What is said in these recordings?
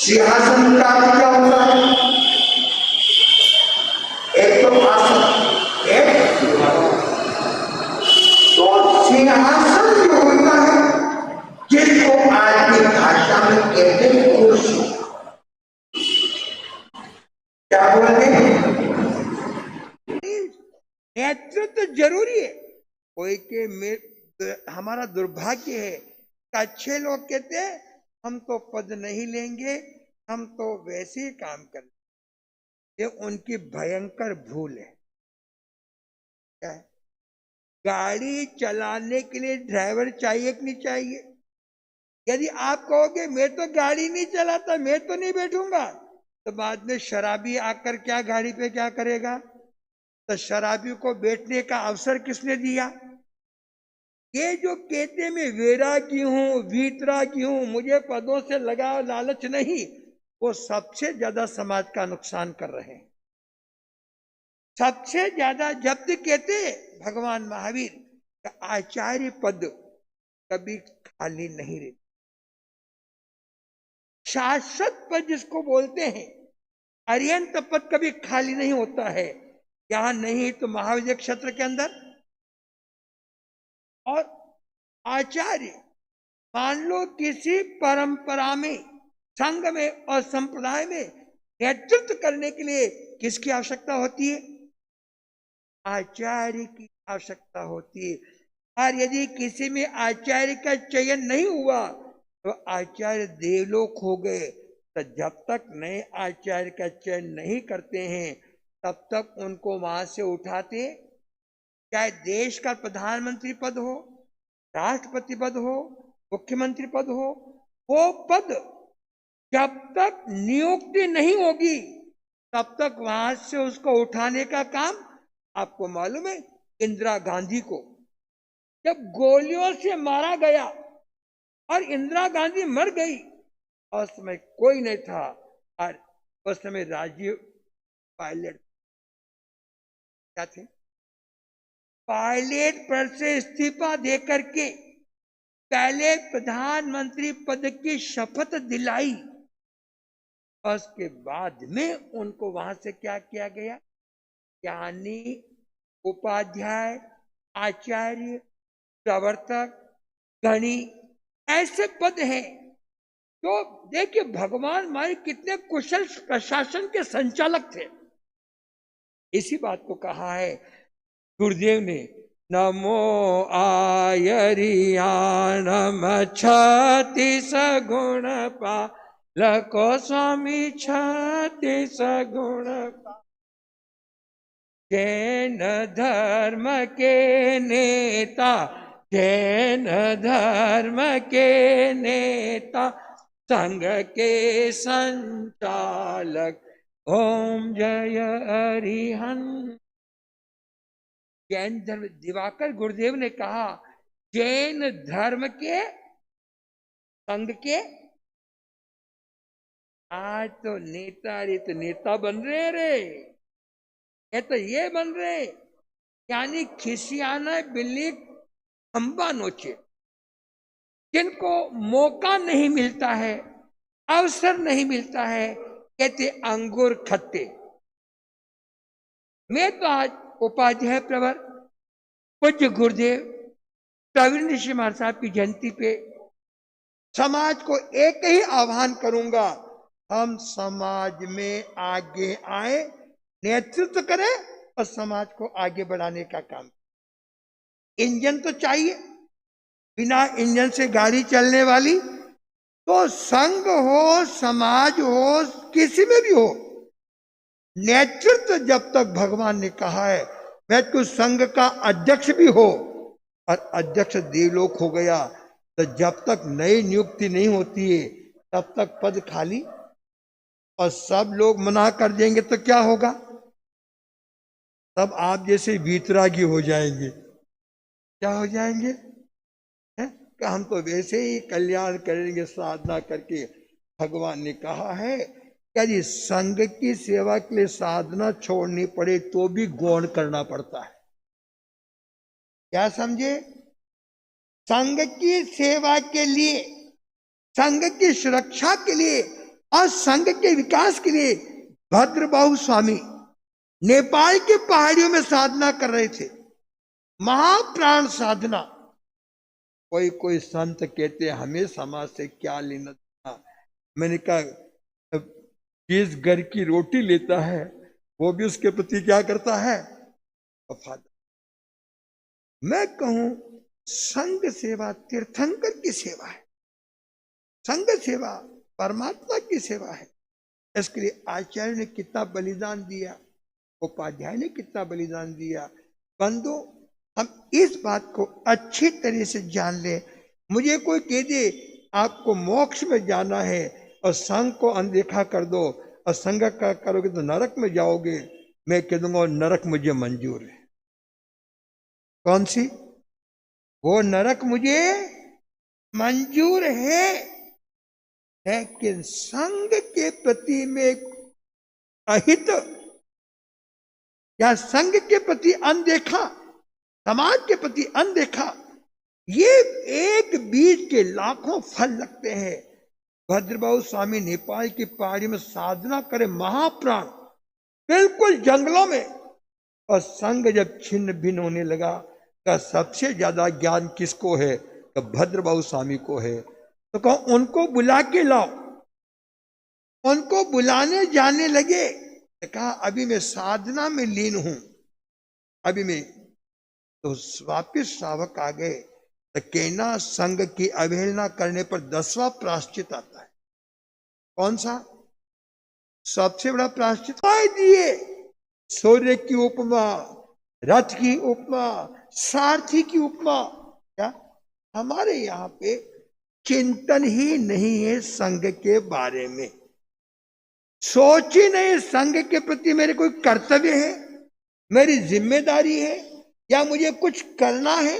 सिंहासन का क्या होता है? एक तो आसन, एक तो सिंहासन जो होता है जिसको आज की भाषा में कहते हैं कुर्सी। क्या बोलते हैं? नेतृत्व तो जरूरी है। कोई के हमारा दुर्भाग्य है, अच्छे लोग कहते हैं हम तो पद नहीं लेंगे, हम तो वैसे ही काम करेंगे। ये उनकी भयंकर भूल है। क्या है? गाड़ी चलाने के लिए ड्राइवर चाहिए कि नहीं चाहिए? यदि आप कहोगे मैं तो गाड़ी नहीं चलाता, मैं तो नहीं बैठूंगा, तो बाद में शराबी आकर क्या गाड़ी पे क्या करेगा? तो शराबी को बैठने का अवसर किसने दिया? ये जो कहते मैं वैरागी हूं, वीतरागी हूं, मुझे पदों से लगाव लालच नहीं, वो सबसे ज्यादा समाज का नुकसान कर रहे हैं। सबसे ज्यादा जब्त कहते भगवान महावीर आचार्य पद कभी खाली नहीं रहती। शाश्वत पद जिसको बोलते हैं, अर्यंत पद कभी खाली नहीं होता है। यहां नहीं तो महाविजय क्षेत्र के अंदर। और आचार्य मान लो किसी परंपरा में, संघ में और संप्रदाय में नेतृत्व करने के लिए किसकी आवश्यकता होती है? आचार्य की आवश्यकता होती है। और यदि किसी में आचार्य का चयन नहीं हुआ तो आचार्य देवलोक हो गए। तो जब तक नए आचार्य का चयन नहीं करते हैं तब तक उनको वहां से उठाते, चाहे देश का प्रधानमंत्री पद हो, राष्ट्रपति पद हो, मुख्यमंत्री पद हो, वो पद जब तक नियुक्ति नहीं होगी तब तक वहां से उसको उठाने का काम। आपको मालूम है इंदिरा गांधी को जब गोलियों से मारा गया और इंदिरा गांधी मर गई, उस समय कोई नहीं था, और उस समय राजीव पायलट क्या थे? पायलट पद से इस्तीफा देकर के पहले प्रधानमंत्री पद की शपथ दिलाई, उसके बाद में उनको वहां से क्या किया गया? ज्ञानी, उपाध्याय, आचार्य, प्रवर्तक, गणी, ऐसे पद हैं। तो देखिए भगवान हमारे कितने कुशल प्रशासन के संचालक थे। इसी बात को कहा है गुरुदेव ने, नमो आयरियानम छत्तीस गुण पालको स्वामी छत्तीस गुण जैन धर्म के नेता, जैन धर्म के नेता, संघ के संचालक, ओम जय अरिहंत। जैन धर्म, दिवाकर गुरुदेव ने कहा जैन धर्म के, संघ के, आज तो नेता, रे तो नेता बन रहे रे, ये तो ये बन रहे, यानी खिसियाना बिल्ली खंबा नोचे, जिनको मौका नहीं मिलता है, अवसर नहीं मिलता है, कहते अंगूर खट्टे। मैं तो आज उपाध्याय प्रवर पूज्य गुरुदेव प्रवीण ऋषि महाराज साहब की जयंती पे समाज को एक ही आह्वान करूंगा, हम समाज में आगे आए, नेतृत्व करें और समाज को आगे बढ़ाने का काम। इंजन तो चाहिए, बिना इंजन से गाड़ी चलने वाली, तो संघ हो, समाज हो, किसी में भी हो, नेतृत्व जब तक भगवान ने कहा है, मैं तो संघ का अध्यक्ष भी हो और अध्यक्ष देवलोक हो गया, तो जब तक नई नियुक्ति नहीं होती है तब तक पद खाली, और सब लोग मना कर देंगे तो क्या होगा? तब आप जैसे वीतरागी हो जाएंगे। क्या हो जाएंगे? है कि हम तो वैसे ही कल्याण करेंगे साधना करके। भगवान ने कहा है कि यदि संघ की सेवा के लिए साधना छोड़नी पड़े तो भी गौण करना पड़ता है। क्या समझे? संघ की सेवा के लिए, संघ की सुरक्षा के लिए और संघ के विकास के लिए भद्रबाहु स्वामी नेपाल की पहाड़ियों में साधना कर रहे थे, महाप्राण साधना। कोई कोई संत कहते हमें समाज से क्या लेना था। मैंने कहा जिस घर की रोटी लेता है वो भी उसके प्रति क्या करता है? वफादार। मैं कहूं संघ सेवा तीर्थंकर की सेवा है, संघ सेवा परमात्मा की सेवा है। इसके लिए आचार्य ने कितना बलिदान दिया, उपाध्याय ने कितना बलिदान दिया। बंधु, हम इस बात को अच्छी तरह से जान ले। मुझे कोई कह दे आपको मोक्ष में जाना है और संघ को अनदेखा कर दो और संघ का करोगे तो नरक में जाओगे, मैं कह दूंगा नरक मुझे मंजूर है। कौन सी? वो नरक मुझे मंजूर है, लेकिन संघ के प्रति में अहित या संघ के प्रति अनदेखा, समाज के प्रति अनदेखा, ये एक बीज के लाखों फल लगते हैं। भद्रबाहु स्वामी नेपाल की पहाड़ी में साधना करे, महाप्राण, बिल्कुल जंगलों में, और संघ जब छिन्न भिन्न होने लगा का सबसे ज्यादा ज्ञान किसको है? तो भद्रबाहु स्वामी को है। तो कहो उनको बुला के लाओ। उनको बुलाने जाने लगे, तो कहा अभी मैं साधना में लीन हूं, अभी मैं, तो वापिस श्रावक आ गए। तो कहना संघ की अवहेलना करने पर 10वां प्रायश्चित आता है। कौन सा? सबसे बड़ा प्रायश्चित दिए, सूर्य की उपमा, रथ की उपमा, सारथी की उपमा। क्या हमारे यहाँ पे चिंतन ही नहीं है संघ के बारे में, सोच ही नहीं संघ के प्रति मेरे कोई कर्तव्य है, मेरी जिम्मेदारी है या मुझे कुछ करना है।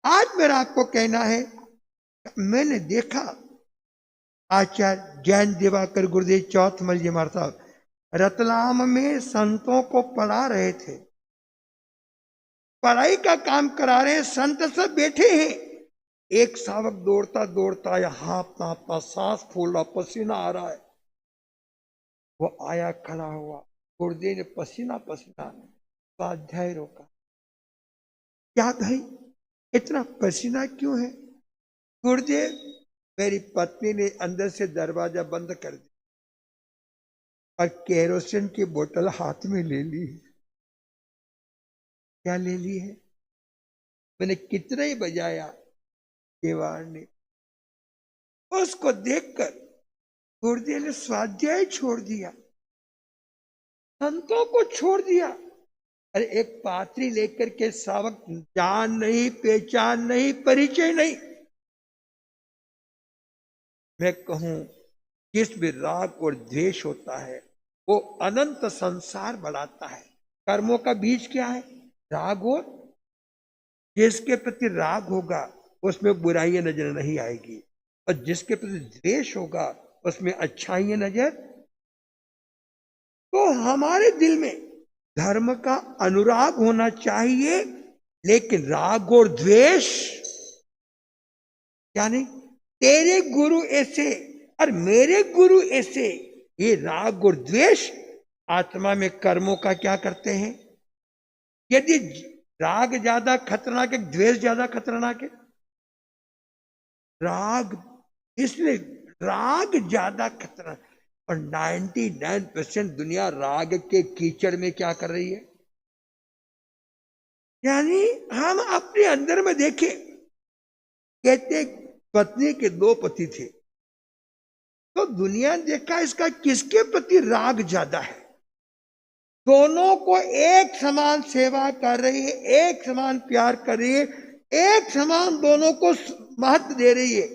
आज मेरा आपको कहना है, मैंने देखा आचार्य जैन दिवाकर गुरुदेव चौथमल जी महाराज साहब रतलाम में संतों को पढ़ा रहे थे, पढ़ाई का काम करा रहे हैं, संत सब बैठे हैं। एक सावक दौड़ता दौड़ता या हाँफता हाँफता, सांस फूल रहा, पसीना आ रहा है, वो आया, खड़ा हुआ, गुरुदेव ने पसीना पसीना स्वाध्याय रोका। क्या भाई इतना पसीना क्यों है? गुरुदेव, मेरी पत्नी ने अंदर से दरवाजा बंद कर दिया और केरोसिन की बोतल हाथ में ले ली। क्या ले ली है? मैंने कितना ही बजाया, केवाड़ ने। उसको देखकर गुरुदेव ने स्वाध्याय छोड़ दिया, संतों को छोड़ दिया। अरे एक पात्री लेकर के सावक, जान नहीं, पहचान नहीं, परिचय नहीं। मैं कहूं जिस भी राग और द्वेष होता है वो अनंत संसार बढ़ाता है। कर्मों का बीज क्या है? राग और, जिसके प्रति राग होगा उसमें बुराइयां नजर नहीं आएगी, और जिसके प्रति द्वेष होगा उसमें अच्छाइयां नजर। तो हमारे दिल में धर्म का अनुराग होना चाहिए, लेकिन राग और द्वेष क्या नहीं। तेरे गुरु ऐसे और मेरे गुरु ऐसे, ये राग और द्वेष आत्मा में कर्मों का क्या करते हैं। यदि राग ज्यादा खतरनाक है, द्वेष ज्यादा खतरनाक है? राग, इसलिए राग ज्यादा खतरनाक। और 99% दुनिया राग के कीचड़ में क्या कर रही है। यानी हम अपने अंदर में देखें, कहते पत्नी के 2 पति थे, तो दुनिया ने देखा इसका किसके प्रति राग ज्यादा है। दोनों को एक समान सेवा कर रही है, एक समान प्यार कर रही है, एक समान दोनों को महत्व दे रही है।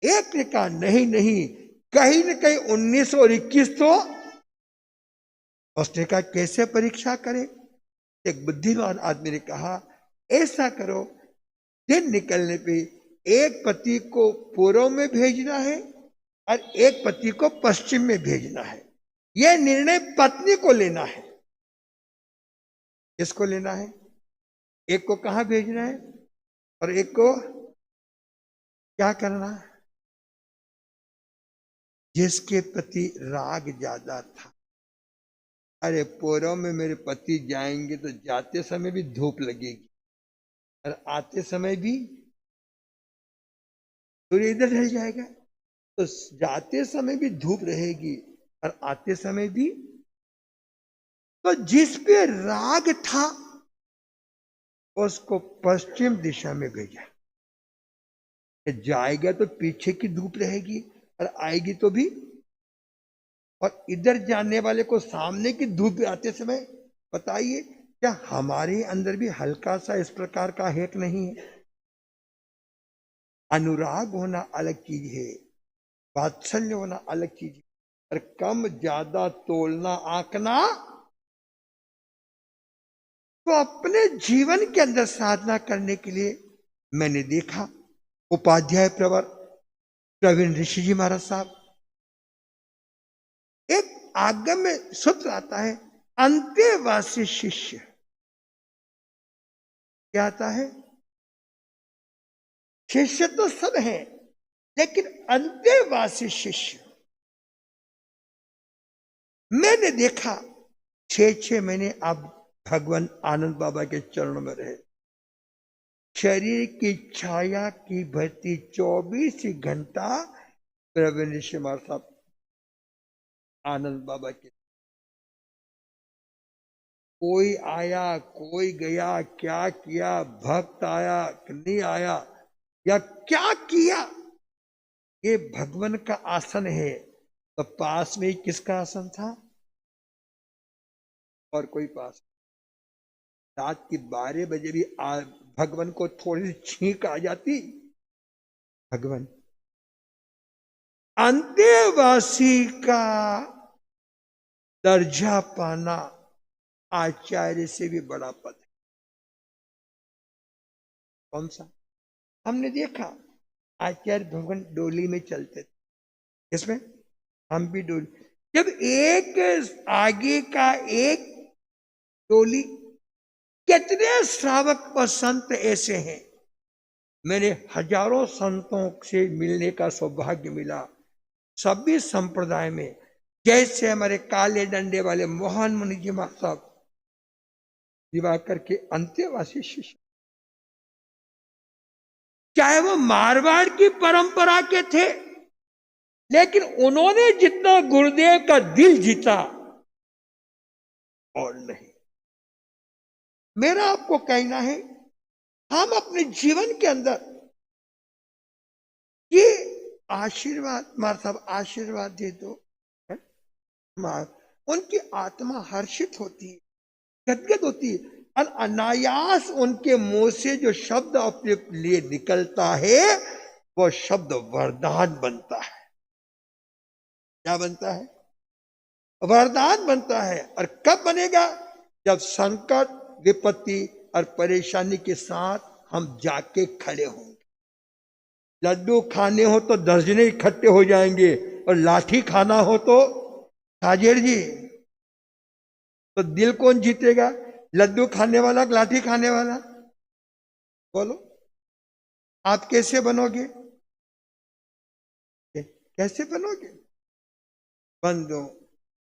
एक ने कहा नहीं नहीं, कहीं न कहीं 19 और 21 तो। उसने कहा कैसे परीक्षा करें। एक बुद्धिमान आदमी ने कहा ऐसा करो, दिन निकलने पे एक पति को पूर्व में भेजना है और एक पति को पश्चिम में भेजना है। यह निर्णय पत्नी को लेना है। किसको लेना है? एक को कहां भेजना है और एक को क्या करना है। जिसके प्रति राग ज्यादा था, अरे पूर्व में मेरे पति जाएंगे तो जाते समय भी धूप लगेगी और आते समय भी सूर्य इधर ढल जाएगा, तो जाते समय भी धूप रहेगी और आते समय भी। तो जिस पे राग था उसको पश्चिम दिशा में भेजा। जाएगा तो पीछे की धूप रहेगी और आएगी तो भी, और इधर जाने वाले को सामने की धूप आते समय। बताइए क्या हमारे अंदर भी हल्का सा इस प्रकार का हेक नहीं है? अनुराग होना अलग चीज है, वात्सल्य होना अलग चीज है, और कम ज्यादा तोलना आंकना। तो अपने जीवन के अंदर साधना करने के लिए मैंने देखा उपाध्याय प्रवर प्रवीण ऋषि जी महाराज साहब, एक आगम में सूत्र आता है, अंत्यवासी शिष्य। क्या आता है? शिष्य तो सब है, लेकिन अंत्यवासी शिष्य। मैंने देखा 6 महीने आप भगवान आनंद बाबा के चरणों में रहे, शरीर की छाया की भरती 24 घंटा प्रवीण ऋषि महाराज साहब आनंद बाबा के। कोई आया कोई गया, क्या किया, भक्त आया कि नहीं आया, या क्या किया, ये भगवान का आसन है। तो पास में ही किसका आसन था? और कोई पास। रात की 12 बजे भी भगवान को थोड़ी सी छींक आ जाती। भगवान अंत्यवासी का दर्जा पाना आचार्य से भी बड़ा पद है। कौन सा? हमने देखा आचार्य भगवान डोली में चलते थे, इसमें हम भी डोली। जब एक आगे का एक डोली, कितने श्रावक और संत ऐसे हैं। मैंने हजारों संतों से मिलने का सौभाग्य मिला, सभी संप्रदाय में। जैसे हमारे काले डंडे वाले मोहन मुनि जी साहब दिवाकर के अंत्यवासी शिष्य, चाहे वो मारवाड़ की परंपरा के थे, लेकिन उन्होंने जितना गुरुदेव का दिल जीता और नहीं। मेरा आपको कहना है, हम अपने जीवन के अंदर ये आशीर्वाद, मार साहब आशीर्वाद दे दो, उनकी आत्मा हर्षित होती है। गदगद होती है, और अनायास उनके मुंह से जो शब्द अपने लिए निकलता है वो शब्द वरदान बनता है। क्या बनता है? वरदान बनता है। और कब बनेगा? जब संकट, विपत्ति और परेशानी के साथ हम जाके खड़े होंगे। लड्डू खाने हो तो दर्जने इकट्ठे हो जाएंगे, और लाठी खाना हो तो हाजिर जी, तो दिल कौन जीतेगा? लड्डू खाने वाला कि लाठी खाने वाला? बोलो, आप कैसे बनोगे? कैसे बनोगे? बंदो,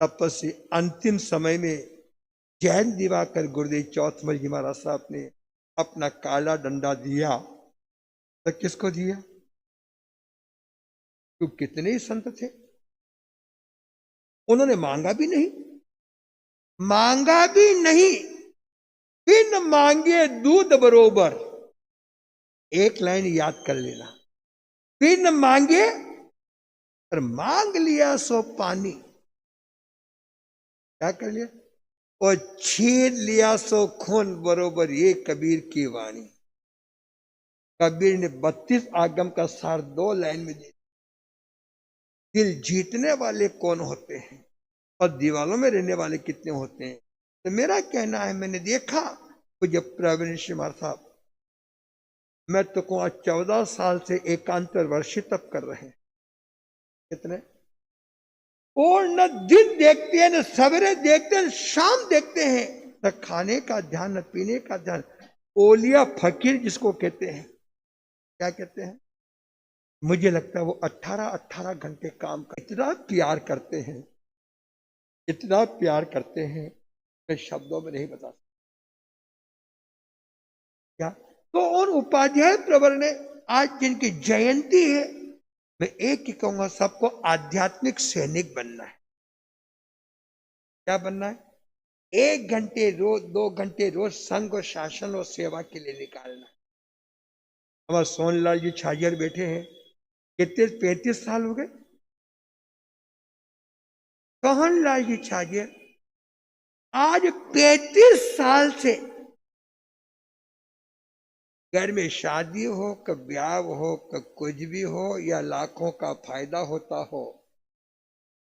तपस्वी अंतिम समय में जैन दिवाकर गुरुदेव चौथमल जी महाराज साहब ने अपना काला डंडा दिया, तो किसको दिया? तो कितने ही संत थे, उन्होंने मांगा भी नहीं, मांगा भी नहीं, बिन मांगे दूध बरोबर। एक लाइन याद कर लेना, बिन मांगे और मांग लिया सो पानी। क्या कर लिया? और छीन लिया सो खून बरोबर, ये कबीर की वाणी। कबीर ने 32 आगम का सार 2 लाइन में दिया। दिल जीतने वाले कौन होते हैं और दीवालों में रहने वाले कितने होते हैं? तो मेरा कहना है, मैंने देखा मुझे प्रवीण श्रीमार साहब, मैं तो कहूँ 14 साल से एकांतरवर्षी तप कर रहे हैं। कितने? और न दिन देखते हैं, न सवेरे देखते हैं, न शाम देखते हैं, न खाने का ध्यान, न पीने का ध्यान। ओलिया फकीर जिसको कहते हैं, क्या कहते हैं? मुझे लगता है वो 18-18 घंटे काम कर, इतना प्यार करते हैं, इतना प्यार करते हैं, मैं शब्दों में नहीं बता सकता। क्या तो उन उपाध्याय प्रवर ने आज जिनकी जयंती है, मैं एक ही कहूंगा, सबको आध्यात्मिक सैनिक बनना है। क्या बनना है? 1 घंटे रोज, 2 घंटे रोज संघ और शासन और सेवा के लिए निकालना है। हमारे सोनलाल जी छाजियर बैठे हैं, कितने 35 साल हो गए। सोहनलाल जी छाजियर आज 35 साल से घर में शादी हो, कब ब्याह हो, कब कुछ भी हो, या लाखों का फायदा होता हो,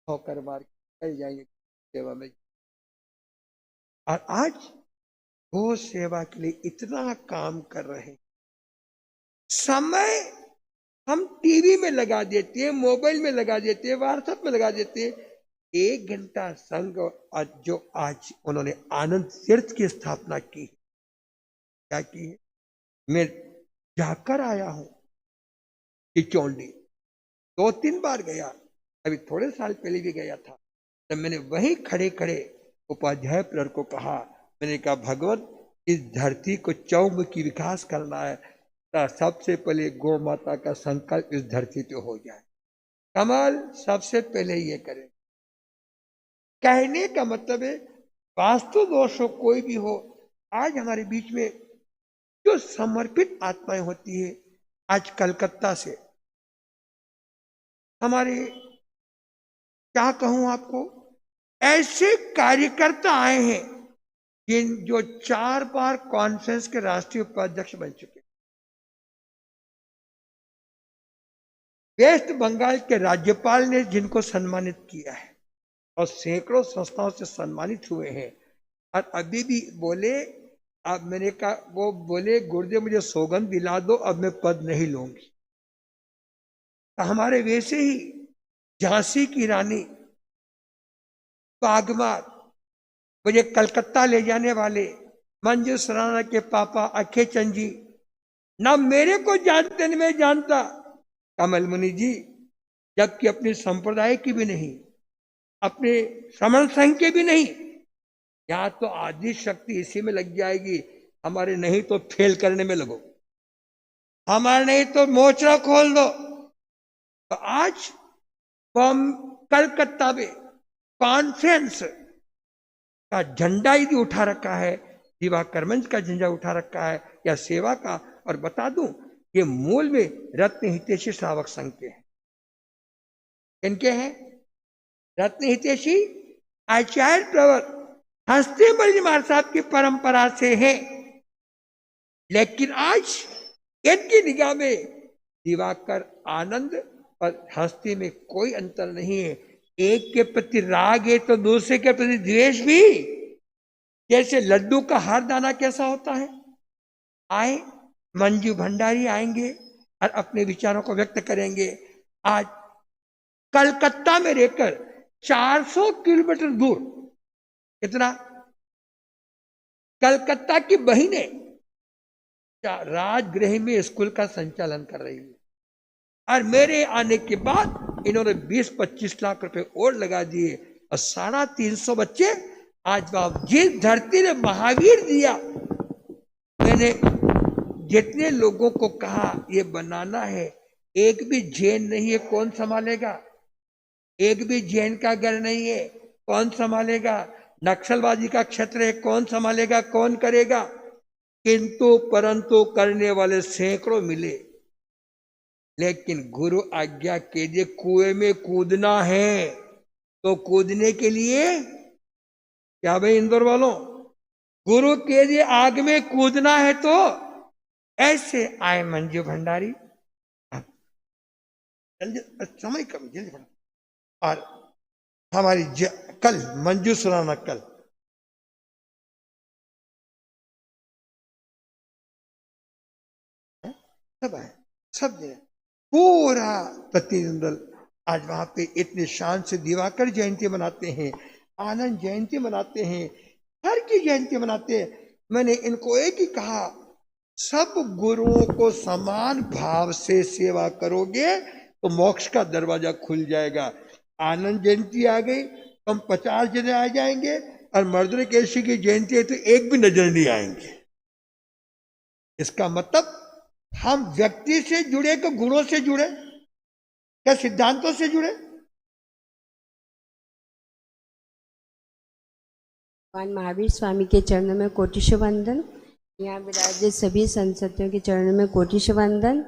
ठोकर मार चल जाएंगे सेवा में। और आज गो सेवा के लिए इतना काम कर रहे हैं। समय हम टीवी में लगा देते हैं, मोबाइल में लगा देते हैं, व्हाट्सएप में लगा देते हैं। 1 घंटा संघ जो आज उन्होंने आनंद तीर्थ की स्थापना की, क्या की है? मैं जाकर आया हूं कि चौंडी 2-3 बार गया, अभी थोड़े साल पहले भी गया था। तब मैंने वहीं खड़े खड़े उपाध्याय प्रवर को कहा, मैंने कहा भगवान, इस धरती को चौमुखी विकास करना है, तो सबसे पहले गौ माता का संकल्प इस धरती पे हो जाए। कमल सबसे पहले ये करें। कहने का मतलब है, वास्तु दोष हो कोई भी हो, आज हमारे बीच में जो समर्पित आत्माएं होती है, आज कलकत्ता से हमारे, क्या कहूं आपको, ऐसे कार्यकर्ता आए हैं जिन जो 4 बार कॉन्फ्रेंस के राष्ट्रीय उपाध्यक्ष बन चुके। वेस्ट बंगाल के राज्यपाल ने जिनको सम्मानित किया है, और सैकड़ों संस्थाओं से सम्मानित हुए हैं। और अभी भी बोले, अब मैंने कहा, वो बोले गुरुदेव मुझे सौगंध दिला दो, अब मैं पद नहीं लूंगी। तो हमारे वैसे ही झांसी की रानी बागमार, मुझे कलकत्ता ले जाने वाले मंजू सराना के पापा अखे चंद जी, ना मेरे को जानते न मैं जानता कमल मुनि जी, जबकि अपने संप्रदाय की भी नहीं, अपने श्रमण संघ के भी नहीं। यहां तो आदि शक्ति इसी में लग जाएगी, हमारे नहीं तो फेल करने में लगो, हमारे नहीं तो मोर्चा खोल दो। तो आज कलकत्ता में कॉन्फ्रेंस का झंडा यदि उठा रखा है, दिवाकर मंच का झंडा उठा रखा है, या सेवा का। और बता दूं, ये मूल में रत्न हितैषी श्रावक संघ के हैं। इनके हैं रत्न हितैषी आचार्य प्रवर हस्ती बल्लीमार साहब की परंपरा से है, लेकिन आज इनकी निगाह में दिवाकर आनंद और हस्ती में कोई अंतर नहीं है। एक के प्रति राग है तो दूसरे के प्रति द्वेष भी। जैसे लड्डू का हर दाना कैसा होता है। आए मंजू भंडारी आएंगे और अपने विचारों को व्यक्त करेंगे। आज कलकत्ता में रहकर 400 किलोमीटर दूर, कितना, कलकत्ता की बहिनें राजगृह में स्कूल का संचालन कर रही है, और मेरे आने के बाद इन्होंने 20-25 लाख रुपए और लगा दिए, और 350 बच्चे। आज बाप जिस धरती ने महावीर दिया, मैंने जितने लोगों को कहा ये बनाना है, एक भी जैन नहीं है, कौन संभालेगा। एक भी जैन का घर नहीं है, कौन संभालेगा। नक्सलबाजी का क्षेत्र है, कौन संभालेगा, कौन करेगा। किंतु परंतु करने वाले सैकड़ों मिले, लेकिन गुरु आज्ञा कीजिए, कुएं में कूदना है तो कूदने के लिए क्या भाई इंदौर वालों, गुरु के लिए आग में कूदना है तो ऐसे आए मंजू भंडारी। जल्दी, समय कम, जल्दी बढ़ा। और हमारी कल मंजू सुनाना, कल सब आए, सब दे पूरा प्रतिनिधिमंडल। आज वहां पे इतने शान से दिवाकर जयंती मनाते हैं, आनंद जयंती मनाते हैं, हर की जयंती मनाते हैं। मैंने इनको एक ही कहा, सब गुरुओं को समान भाव से सेवा करोगे तो मोक्ष का दरवाजा खुल जाएगा। आनंद जयंती आ गई तो हम 50 जने आ जाएंगे, और मर्दन केशी की जयंती है तो एक भी नजर नहीं आएंगे। इसका मतलब हम व्यक्ति से जुड़े कि गुणों से जुड़े, क्या सिद्धांतों से जुड़े। भगवान महावीर स्वामी के चरणों में कोटिश वंदन। यहाँ विराजित सभी संसदों के चरणों में कोटिश वंदन।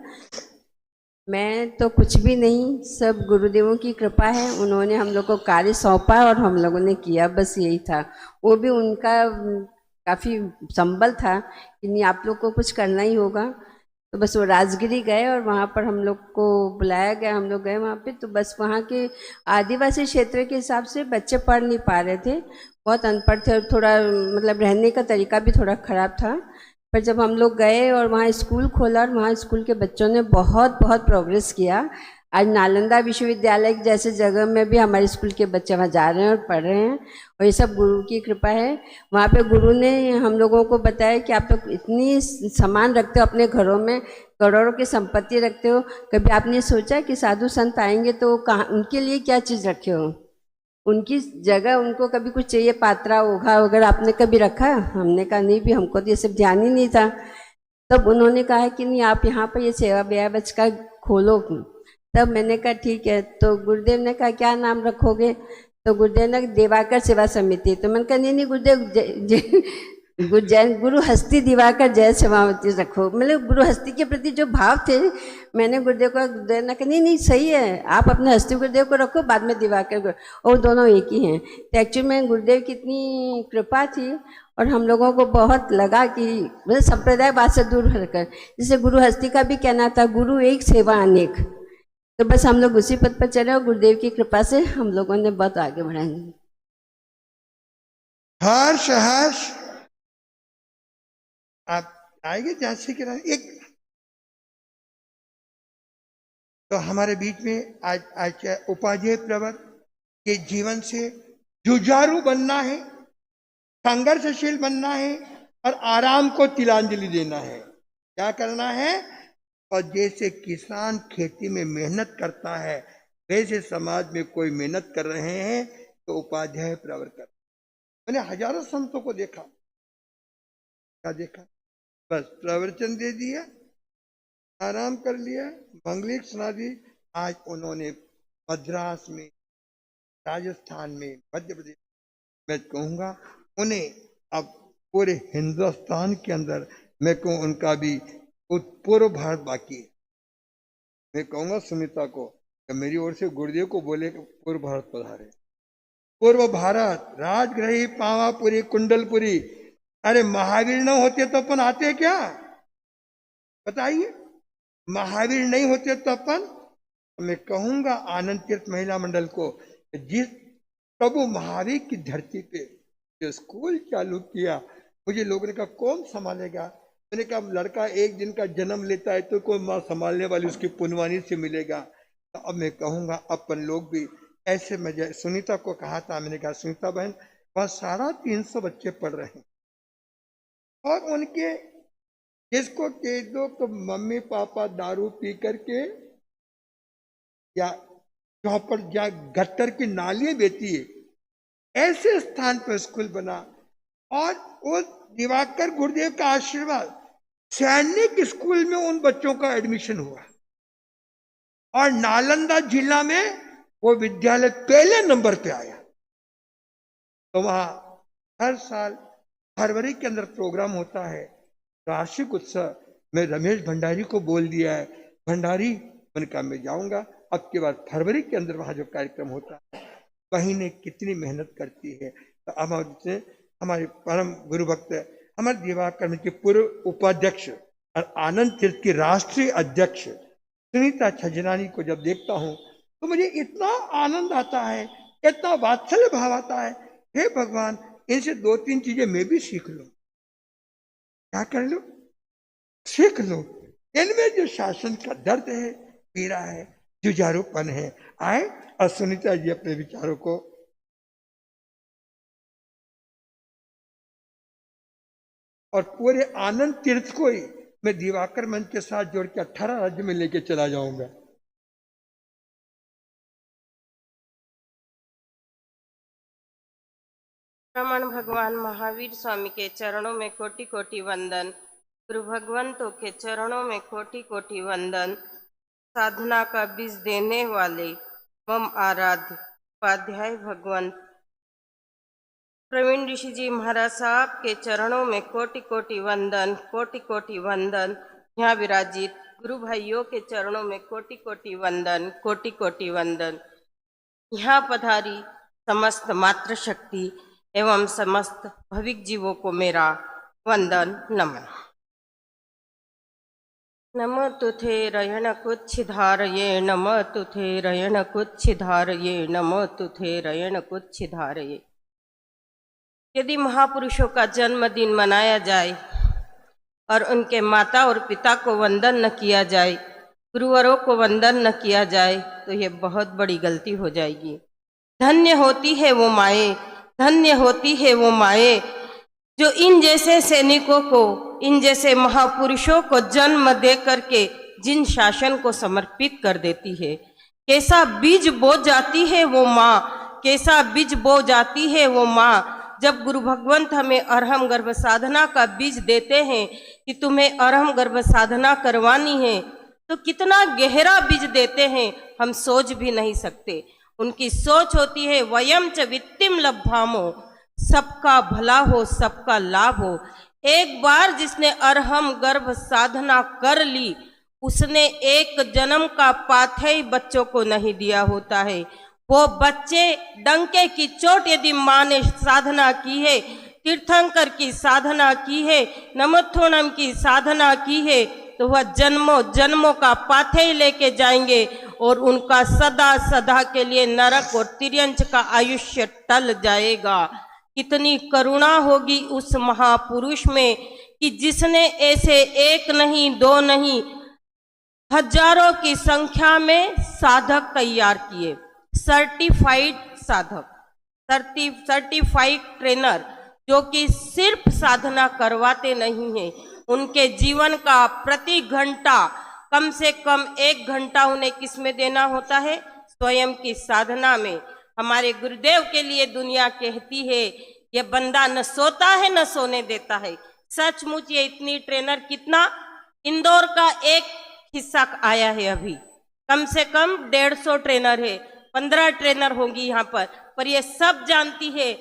मैं तो कुछ भी नहीं, सब गुरुदेवों की कृपा है। उन्होंने हम लोग को कार्य सौंपा और हम लोगों ने किया, बस यही था। वो भी उनका काफ़ी संबल था कि नहीं, आप लोग को कुछ करना ही होगा। तो बस वो राजगिरी गए और वहाँ पर हम लोग को बुलाया गया, हम लोग गए वहाँ पे। तो बस वहाँ के आदिवासी क्षेत्र के हिसाब से बच्चे पढ़ नहीं पा रहे थे, बहुत अनपढ़ थे, और थोड़ा मतलब रहने का तरीका भी थोड़ा ख़राब था। पर जब हम लोग गए और वहाँ स्कूल खोला, और वहाँ स्कूल के बच्चों ने बहुत बहुत प्रोग्रेस किया। आज नालंदा विश्वविद्यालय जैसे जगह में भी हमारे स्कूल के बच्चे वहाँ जा रहे हैं और पढ़ रहे हैं, और ये सब गुरु की कृपा है। वहाँ पे गुरु ने हम लोगों को बताया कि आप लोग इतनी सामान रखते हो अपने घरों में, करोड़ों की संपत्ति रखते हो, कभी आपने सोचा कि साधु संत आएंगे तो कहाँ, उनके लिए क्या चीज़ रखे हो, उनकी जगह उनको कभी कुछ चाहिए, पात्रा ओघा वगैरह आपने कभी रखा। हमने कहा नहीं भी, हमको तो ये सब ध्यान ही नहीं था। तब उन्होंने कहा कि नहीं, आप यहाँ पर ये सेवा ब्याह बच का खोलो। तब मैंने कहा ठीक है। तो गुरुदेव ने कहा क्या नाम रखोगे, तो गुरुदेव ने दिवाकर सेवा समिति। तो मैंने कहा नहीं नहीं गुरुदेव, गुरु हस्ती दिवाकर जय सेवावती रखो। मतलब गुरु हस्ती के प्रति जो भाव थे, मैंने गुरुदेव को, गुरुदेव ने कहा नहीं नहीं सही है, आप अपने हस्ती गुरुदेव को रखो, बाद में दिवाकर को, और दोनों एक ही हैं। तो एक्चुअली में गुरुदेव की इतनी कृपा थी, और हम लोगों को बहुत लगा कि मतलब संप्रदायवाद से दूर हटकर, जैसे गुरु हस्ती का भी कहना था गुरु एक सेवा अनेक। तो बस हम लोग उसी पद पर चले, और गुरुदेव की कृपा से हम लोगों ने बहुत आगे बढ़ाए। हर्ष हर्ष आप आएंगे झांसी के रानी एक। तो हमारे बीच में आज उपाध्याय प्रवर के जीवन से जुझारू बनना है, संघर्षशील बनना है, और आराम को तिलांजलि देना है। क्या करना है, और जैसे किसान खेती में मेहनत करता है, वैसे समाज में कोई मेहनत कर रहे हैं तो उपाध्याय प्रवर कर। मैंने हजारों संतों को देखा, क्या देखा, बस प्रवचन दे दिया, आराम कर लिया, मंगलिक सुना दी। आज उन्होंने मद्रास में, राजस्थान में, मध्य प्रदेश, मैं कहूँगा उन्हें अब पूरे हिंदुस्तान के अंदर, मैं कहूँ उनका भी पूर्व भारत बाकी है। मैं कहूँगा सुमिता को कि मेरी ओर से गुरुदेव को बोले कि पूर्व भारत पधारे। पूर्व भारत, राजगृही, पावापुरी, कुंडलपुरी। अरे महावीर न होते तो अपन आते क्या? बताइए, महावीर नहीं होते तो अपन, मैं कहूंगा आनंद तीर्थ महिला मंडल को, जिस प्रभु महावीर की धरती पे जो स्कूल चालू किया, मुझे लोगों ने कहा कौन संभालेगा? मैंने कहा लड़का एक दिन का जन्म लेता है तो कोई माँ संभालने वाली उसकी पुनवानी से मिलेगा। तो अब मैं कहूंगा अपन लोग भी ऐसे, मैं सुनीता को कहा था, मैंने कहा सुनीता बहन वहाँ 350 बच्चे पढ़ रहे हैं और उनके जिसको कह दो तो मम्मी पापा दारू पी करके या चौपड़ या गट्टर की नालियां बेची है, ऐसे स्थान पर स्कूल बना। और वो दिवाकर गुरुदेव का आशीर्वाद, सैनिक स्कूल में उन बच्चों का एडमिशन हुआ और नालंदा जिला में वो विद्यालय पहले नंबर पे आया। तो वहां हर साल फरवरी के अंदर प्रोग्राम होता है, वार्षिक उत्सव। मैं रमेश भंडारी को बोल दिया है, भंडारी मैंने कहा मैं जाऊंगा, अब के बाद फरवरी के अंदर वहां जो कार्यक्रम होता है, बहनें कितनी मेहनत करती है। तो अब हमारे परम गुरु भक्त हमारे दिवाकर के पूर्व उपाध्यक्ष और आनंद तीर्थ की राष्ट्रीय अध्यक्ष सुनीता छजनानी को जब देखता हूँ तो मुझे इतना आनंद आता है, इतना वात्सल्य भाव आता है। हे भगवान, इनसे 2-3 चीजें मैं भी सीख लूं। क्या कर लो? सीख लो। इनमें जो शासन का दर्द है, पीड़ा है, जुझारूपन है, आए और सुनीता जी अपने विचारों को। और पूरे आनंद तीर्थ को ही मैं दिवाकर मंच के साथ जोड़ के 18 राज्य में लेके चला जाऊंगा। रमण भगवान महावीर स्वामी के चरणों में कोटि कोटि वंदन। गुरु भगवंतों के चरणों में कोटि कोटि वंदन। साधना का बीज देने वाले मम आराध्य उपाध्याय भगवंत प्रवीण ऋषि जी महाराज साहब के चरणों में कोटि कोटि वंदन, कोटि कोटि वंदन। यहाँ विराजित गुरु भाइयों के चरणों में कोटि कोटि वंदन, कोटि कोटि वंदन। यहाँ पधारी समस्त मातृशक्ति एवं समस्त भविक जीवों को मेरा वंदन नमन। नमो तुथे रयण कुच्छ धारये, नमो तुथे रयण कुच्छ धारये, नमो तुथे रयण कुच्छ धारये। यदि महापुरुषों का जन्मदिन मनाया जाए और उनके माता और पिता को वंदन न किया जाए, गुरुवरों को वंदन न किया जाए, तो ये बहुत बड़ी गलती हो जाएगी। धन्य होती है वो माएँ, धन्य होती है वो माएँ जो इन जैसे सैनिकों को, इन जैसे महापुरुषों को जन्म दे करके जिन शासन को समर्पित कर देती है। कैसा बीज बो जाती है वो माँ, कैसा बीज बो जाती है वो माँ। जब गुरु भगवंत हमें अरहम गर्भ साधना का बीज देते हैं कि तुम्हें अरहम गर्भ साधना करवानी है, तो कितना गहरा बीज देते हैं हम सोच भी नहीं सकते। उनकी सोच होती है वयम च वित्तिम लब्धामो, सबका भला हो, सबका लाभ हो। एक बार जिसने अरहम गर्भ साधना कर ली, उसने एक जन्म का पाथेय बच्चों को नहीं दिया होता है। वो बच्चे डंके की चोट यदि माँ ने साधना की है, तीर्थंकर की साधना की है, नमोत्थोणम की साधना की है, तो वह जन्मों जन्मों का पाथेय लेके जाएंगे और उनका सदा सदा के लिए नरक और तिर्यंच का आयुष्य टल जाएगा। कितनी करुणा होगी उस महापुरुष में कि जिसने ऐसे एक नहीं, दो नहीं, हजारों की संख्या में साधक तैयार किए। सर्टिफाइड साधक, सर्टिफाइड ट्रेनर, जो कि सिर्फ साधना करवाते नहीं हैं, उनके जीवन का प्रति घंटा कम से कम 1 घंटा उन्हें किस में देना होता है? स्वयं की साधना में। हमारे गुरुदेव के लिए दुनिया कहती है ये बंदा न सोता है न सोने देता है। सचमुच ये इतनी ट्रेनर, कितना इंदौर का एक हिस्सा आया है अभी, कम से कम 150 ट्रेनर है, 15 ट्रेनर होंगी यहाँ पर ये सब जानती है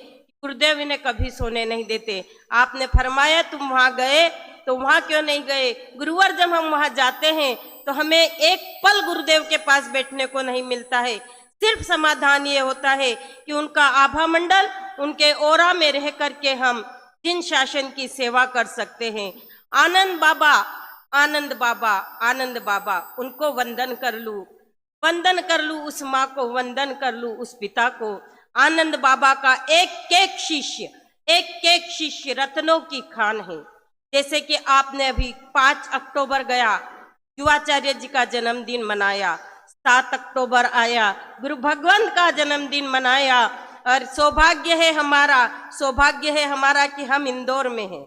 गुरुदेव इन्हें कभी सोने नहीं देते। आपने फरमाया तुम वहाँ गए तो वहाँ क्यों नहीं गए? गुरुवर जब हम वहाँ जाते हैं तो हमें एक पल गुरुदेव के पास बैठने को नहीं मिलता है। सिर्फ समाधान ये होता है कि उनका आभा मंडल, उनके ओरा में रह करके हम जिन शासन की सेवा कर सकते हैं। आनंद बाबा, आनंद बाबा, आनंद बाबा, उनको वंदन कर लूं, वंदन कर लूं उस माँ को, वंदन कर लूं उस पिता को। आनंद बाबा का एक एक शिष्य, एक एक शिष्य रत्नों की खान है। जैसे कि आपने अभी 5 अक्टूबर गया, युवाचार्य जी का जन्मदिन मनाया, 7 अक्टूबर आया, गुरु भगवंत का जन्मदिन मनाया, और सौभाग्य है हमारा कि हम इंदौर में हैं।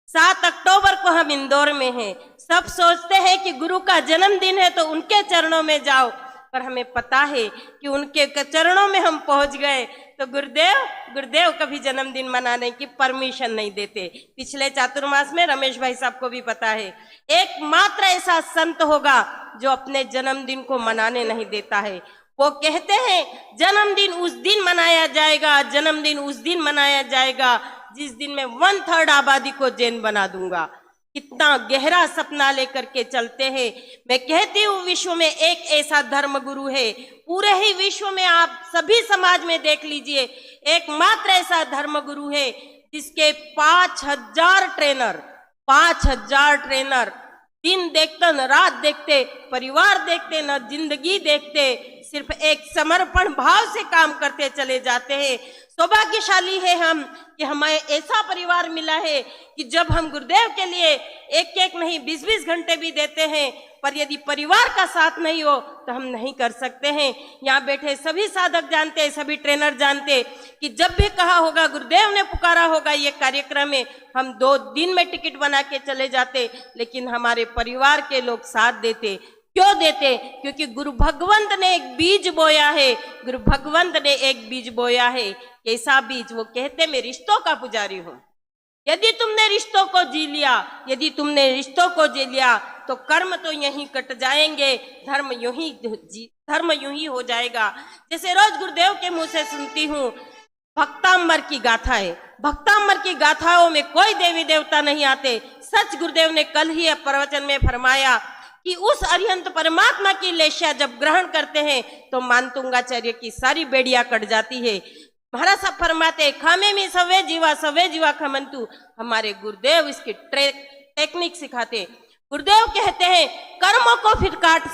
7 अक्टूबर को हम इंदौर में हैं। सब सोचते हैं कि गुरु का जन्मदिन है तो उनके चरणों में जाओ, पर हमें पता है कि उनके चरणों में हम पहुंच गए तो गुरुदेव कभी जन्मदिन मनाने की परमिशन नहीं देते। पिछले चातुर्मास में रमेश भाई साहब को भी पता है, एकमात्र ऐसा संत होगा जो अपने जन्मदिन को मनाने नहीं देता है। वो कहते हैं जन्मदिन उस दिन मनाया जाएगा, जन्मदिन उस दिन मनाया जाएगा जिस दिन मैं 1/3 आबादी को जैन बना दूंगा। कितना गहरा सपना लेकर के चलते हैं। मैं कहती हूँ विश्व में एक ऐसा धर्म गुरु है, पूरे ही विश्व में आप सभी समाज में देख लीजिए, एकमात्र ऐसा धर्म गुरु है जिसके 5000 ट्रेनर दिन देखते न रात देखते, परिवार देखते न जिंदगी देखते, सिर्फ एक समर्पण भाव से काम करते चले जाते हैं। सौभाग्यशाली है हम कि हमें ऐसा परिवार मिला है कि जब हम गुरुदेव के लिए एक एक नहीं 20-20 घंटे भी देते हैं, पर यदि परिवार का साथ नहीं हो तो हम नहीं कर सकते हैं। यहाँ बैठे सभी साधक जानते, सभी ट्रेनर जानते कि जब भी कहा होगा, गुरुदेव ने पुकारा होगा ये कार्यक्रम में, हम 2 दिन में टिकट बना के चले जाते, लेकिन हमारे परिवार के लोग साथ देते। क्यों देते? क्योंकि गुरु भगवंत ने एक बीज बोया है, गुरु भगवंत ने एक बीज बोया है। कैसा बीज? वो कहते मैं रिश्तों का पुजारी हूं। यदि तुमने रिश्तों को जी लिया, यदि तुमने रिश्तों को जी लिया तो कर्म तो यहीं कट जाएंगे, धर्म यूं ही हो जाएगा। जैसे रोज गुरुदेव के मुंह से सुनती हूँ, भक्तांबर की गाथा है, भक्तांबर की गाथाओं में कोई देवी देवता नहीं आते। सच गुरुदेव ने कल ही प्रवचन में फरमाया कि उस अरिहंत परमात्मा की लेशा जब ग्रहण करते हैं तो मानतुंगाचार्य की सारी बेड़ियां कट जाती है। महाराज साहब फरमाते खामे में सवे जीवा खमंतु। हमारे गुरुदेव इसकी टेक्निक सिखाते। गुरुदेव कहते हैं कर्मों को फिर काट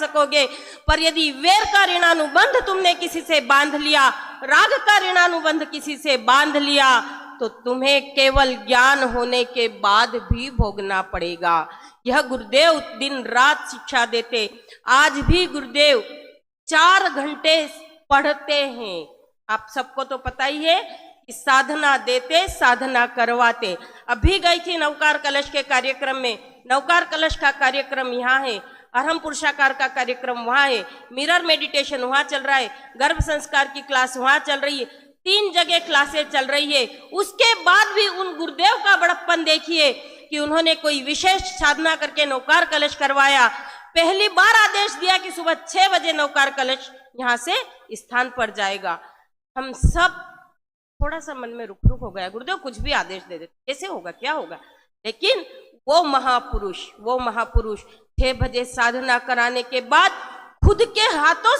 सकोगे, पर यदि वेर का ऋणानुबंध तुमने किसी से बांध लिया, राग का ऋणानुबंध किसी से बांध लिया, तो तुम्हें केवल ज्ञान होने के बाद भी भोगना पड़ेगा। यह गुरुदेव दिन रात शिक्षा देते। आज भी गुरुदेव 4 घंटे पढ़ते हैं। आप सबको तो पता ही है कि साधना देते, साधना करवाते। अभी गई थी नवकार कलश के कार्यक्रम में। नवकार कलश का कार्यक्रम यहाँ है, अरहम पुरुषाकार का कार्यक्रम वहाँ है, मिरर मेडिटेशन वहाँ चल रहा है, गर्भ संस्कार की क्लास वहाँ चल रही है, 3 जगह क्लासें चल रही है। उसके बाद भी उन गुरुदेव का बड़प्पन देखिए कि उन्होंने कोई विशेष साधना करके नवकार कलश करवाया। पहली बार आदेश दिया कि सुबह 6 बजे नवकार कलश यहाँ से स्थान पर जाएगा। हम सब थोड़ा सा मन में रुक हो गया, गुरुदेव कुछ भी आदेश दे देते, कैसे होगा, क्या होगा? लेकिन वो महापुरुष 6 बजे साधना कराने के बाद खुद के हाथों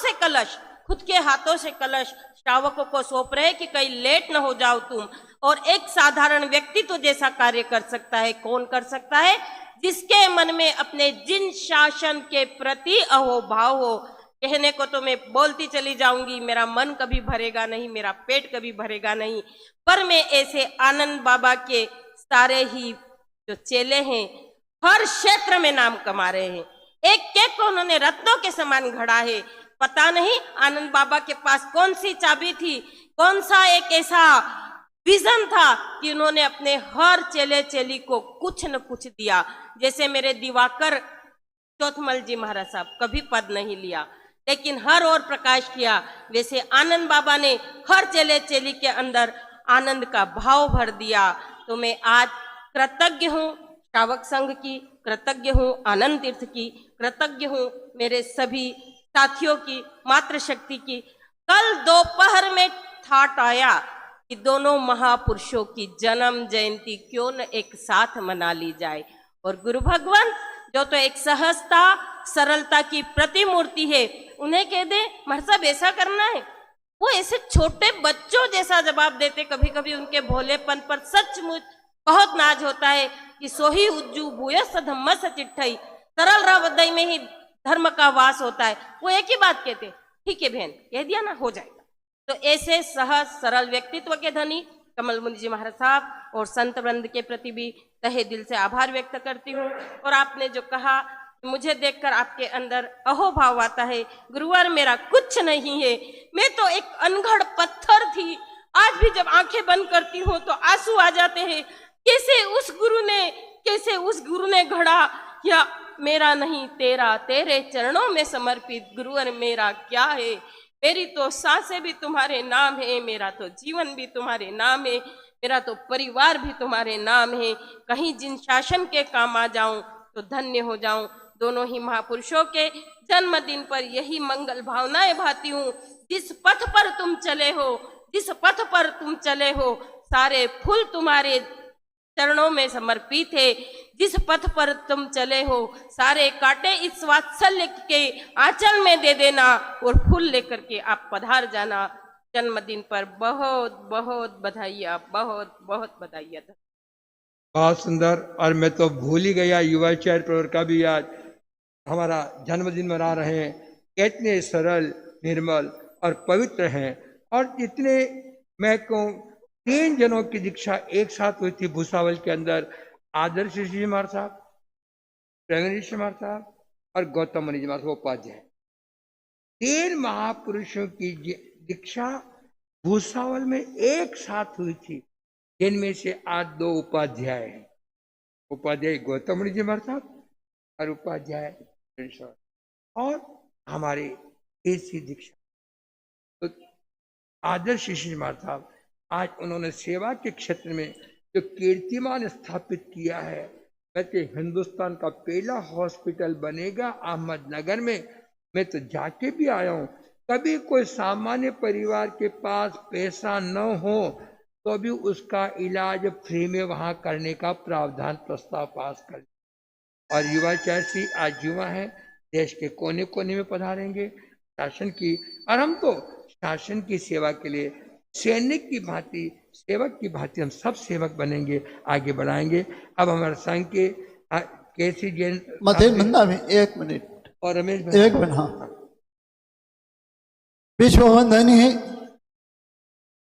से कलश श्रावकों को सौंप रहे कि कहीं लेट न हो जाओ तुम। और एक साधारण व्यक्ति तो जैसा कार्य कर सकता है, कौन कर सकता है? जिसके मन में अपने जिन शासन के प्रति अहोभाव हो। कहने को तो मैं बोलती चली जाऊंगी, मेरा मन कभी भरेगा नहीं, मेरा पेट कभी भरेगा नहीं, पर मैं ऐसे आनंद बाबा के सारे ही जो चेले हैं हर क्षेत्र में नाम कमा रहे हैं। एक को उन्होंने रत्नों के समान घड़ा है। पता नहीं आनंद बाबा के पास कौन सी चाबी थी, कौन सा एक ऐसा विजन था कि उन्होंने अपने हर चेले चेली को कुछ न कुछ दिया। जैसे मेरे दिवाकर चौथमल जी महाराज साहब कभी पद नहीं लिया, लेकिन हर ओर प्रकाश किया, वैसे आनंद बाबा ने हर चेले चेली के अंदर आनंद का भाव भर दिया। तो मैं आज कृतज्ञ हूँ श्रावक संघ की, कृतज्ञ हूँ आनंद तीर्थ की, कृतज्ञ हूँ मेरे सभी साथियों की, मातृशक्ति की। कल दोपहर में थाट आया कि दोनों महापुरुषों की जन्म जयंती क्यों न एक साथ मना ली जाए। और गुरु भगवान जो तो एक सहजता सरलता की प्रतिमूर्ति है, उन्हें कह दे महर्षि साहब ऐसा करना है, वो ऐसे छोटे बच्चों जैसा जवाब देते। कभी कभी उनके भोलेपन पर सचमुच बहुत नाज होता है कि सोही उज्जू भूयस धम्म चिट्ठई, सरल हृदय में ही धर्म का वास होता है। वो एक ही बात कहते, ठीक है बहन, कह दिया ना, हो जाएगा। तो ऐसे सहज सरल व्यक्तित्व के धनी कमल मुनि जी महाराज साहब और संत वृंद के प्रति भी तहे दिल से आभार व्यक्त करती हूँ। और आपने जो कहा, मुझे देखकर आपके अंदर अहोभाव आता है, गुरुवर मेरा कुछ नहीं है, मैं तो एक अनगढ़ पत्थर थी। आज भी जब आंखें बंद करती हूँ तो आंसू आ जाते हैं। कैसे उस गुरु ने गढ़ा, या मेरा नहीं तेरा, तेरे चरणों में समर्पित गुरुवर मेरा क्या है। मेरी तो सांसें भी तुम्हारे नाम है, मेरा तो जीवन भी तुम्हारे नाम है, मेरा तो परिवार भी तुम्हारे नाम है। कहीं जिन शासन के काम आ जाऊं तो धन्य हो जाऊं। दोनों ही महापुरुषों के जन्मदिन पर यही मंगल भावनाएं भाती हूँ। जिस पथ पर तुम चले हो, जिस पथ पर तुम चले हो, सारे फूल तुम्हारे चरणों में समर्पित है। जिस पथ पर तुम चले हो, सारे कांटे इस वात्सल्य के आंचल में दे देना और फूल लेकर के आप पधार जाना। जन्मदिन पर बहुत बहुत बधाइयाँ, बहुत बहुत बधाइयाँ। बहुत सुंदर। और मैं तो भूल ही गया, युवाचार्य परिवार का भी आज हमारा जन्मदिन मना रहे हैं। इतने सरल, निर्मल और पवित्र हैं। और इतने, मैं कहूँ 3 जनों की दीक्षा एक साथ हुई थी भूसावल के अंदर। आदर्श ऋषि महाराज साहब, प्रवीण ऋषि महाराज साहब और गौतम मुनि जी महाराज उपाध्याय, 3 महापुरुषों की दीक्षा भूसावल में एक साथ हुई थी, जिनमें से आज 2 उपाध्याय हैं। उपाध्याय गौतम मुनि जी महाराज साहब और उपाध्याय और हमारे ऐसी दीक्षा। तो आदर्श ऋषि महाराज साहब आज उन्होंने सेवा के क्षेत्र में जो कीर्तिमान स्थापित किया है, वैसे हिंदुस्तान का पहला हॉस्पिटल बनेगा अहमदनगर में। मैं तो जाके भी आया हूँ। कभी कोई सामान्य परिवार के पास पैसा न हो तो भी उसका इलाज फ्री में वहाँ करने का प्रावधान प्रस्ताव पास कर। और युवाचार्य आज युवा है, देश के कोने कोने में पधारेंगे शासन की। और हम तो शासन की सेवा के लिए सैनिक की भांति, सेवक की भांति हम सब सेवक बनेंगे, आगे बढ़ाएंगे। अब हमारे संघ के केसी जैन में 1 मिनट और रमेश 1 मिनट। हाँ, विश्ववंदनीय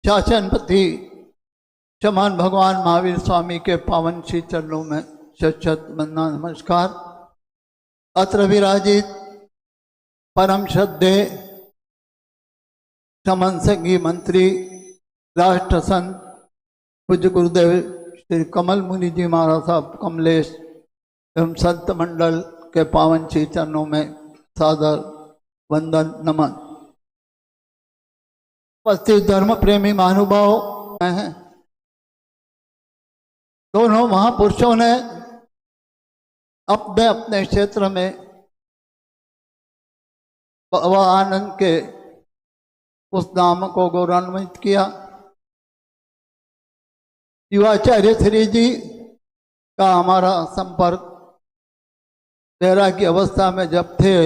शासनपति समान भगवान महावीर स्वामी के पावन श्री चरणों में शत वंदना नमस्कार। अत्र विराजित परम श्रद्धेय समन संघी मंत्री राष्ट्र संत पूज्य गुरुदेव श्री कमल मुनि जी महाराज साहब कमलेश एवं संत मंडल के पावन श्री चरणों में सादर वंदन नमन। उपस्थित धर्म प्रेमी महानुभाव हैं। दोनों महापुरुषों ने अपने अपने क्षेत्र में बाबा आनंद के उस नाम को गौरवान्वित किया। युवाचार्य श्री जी का हमारा संपर्क तेरा की अवस्था में जब थे,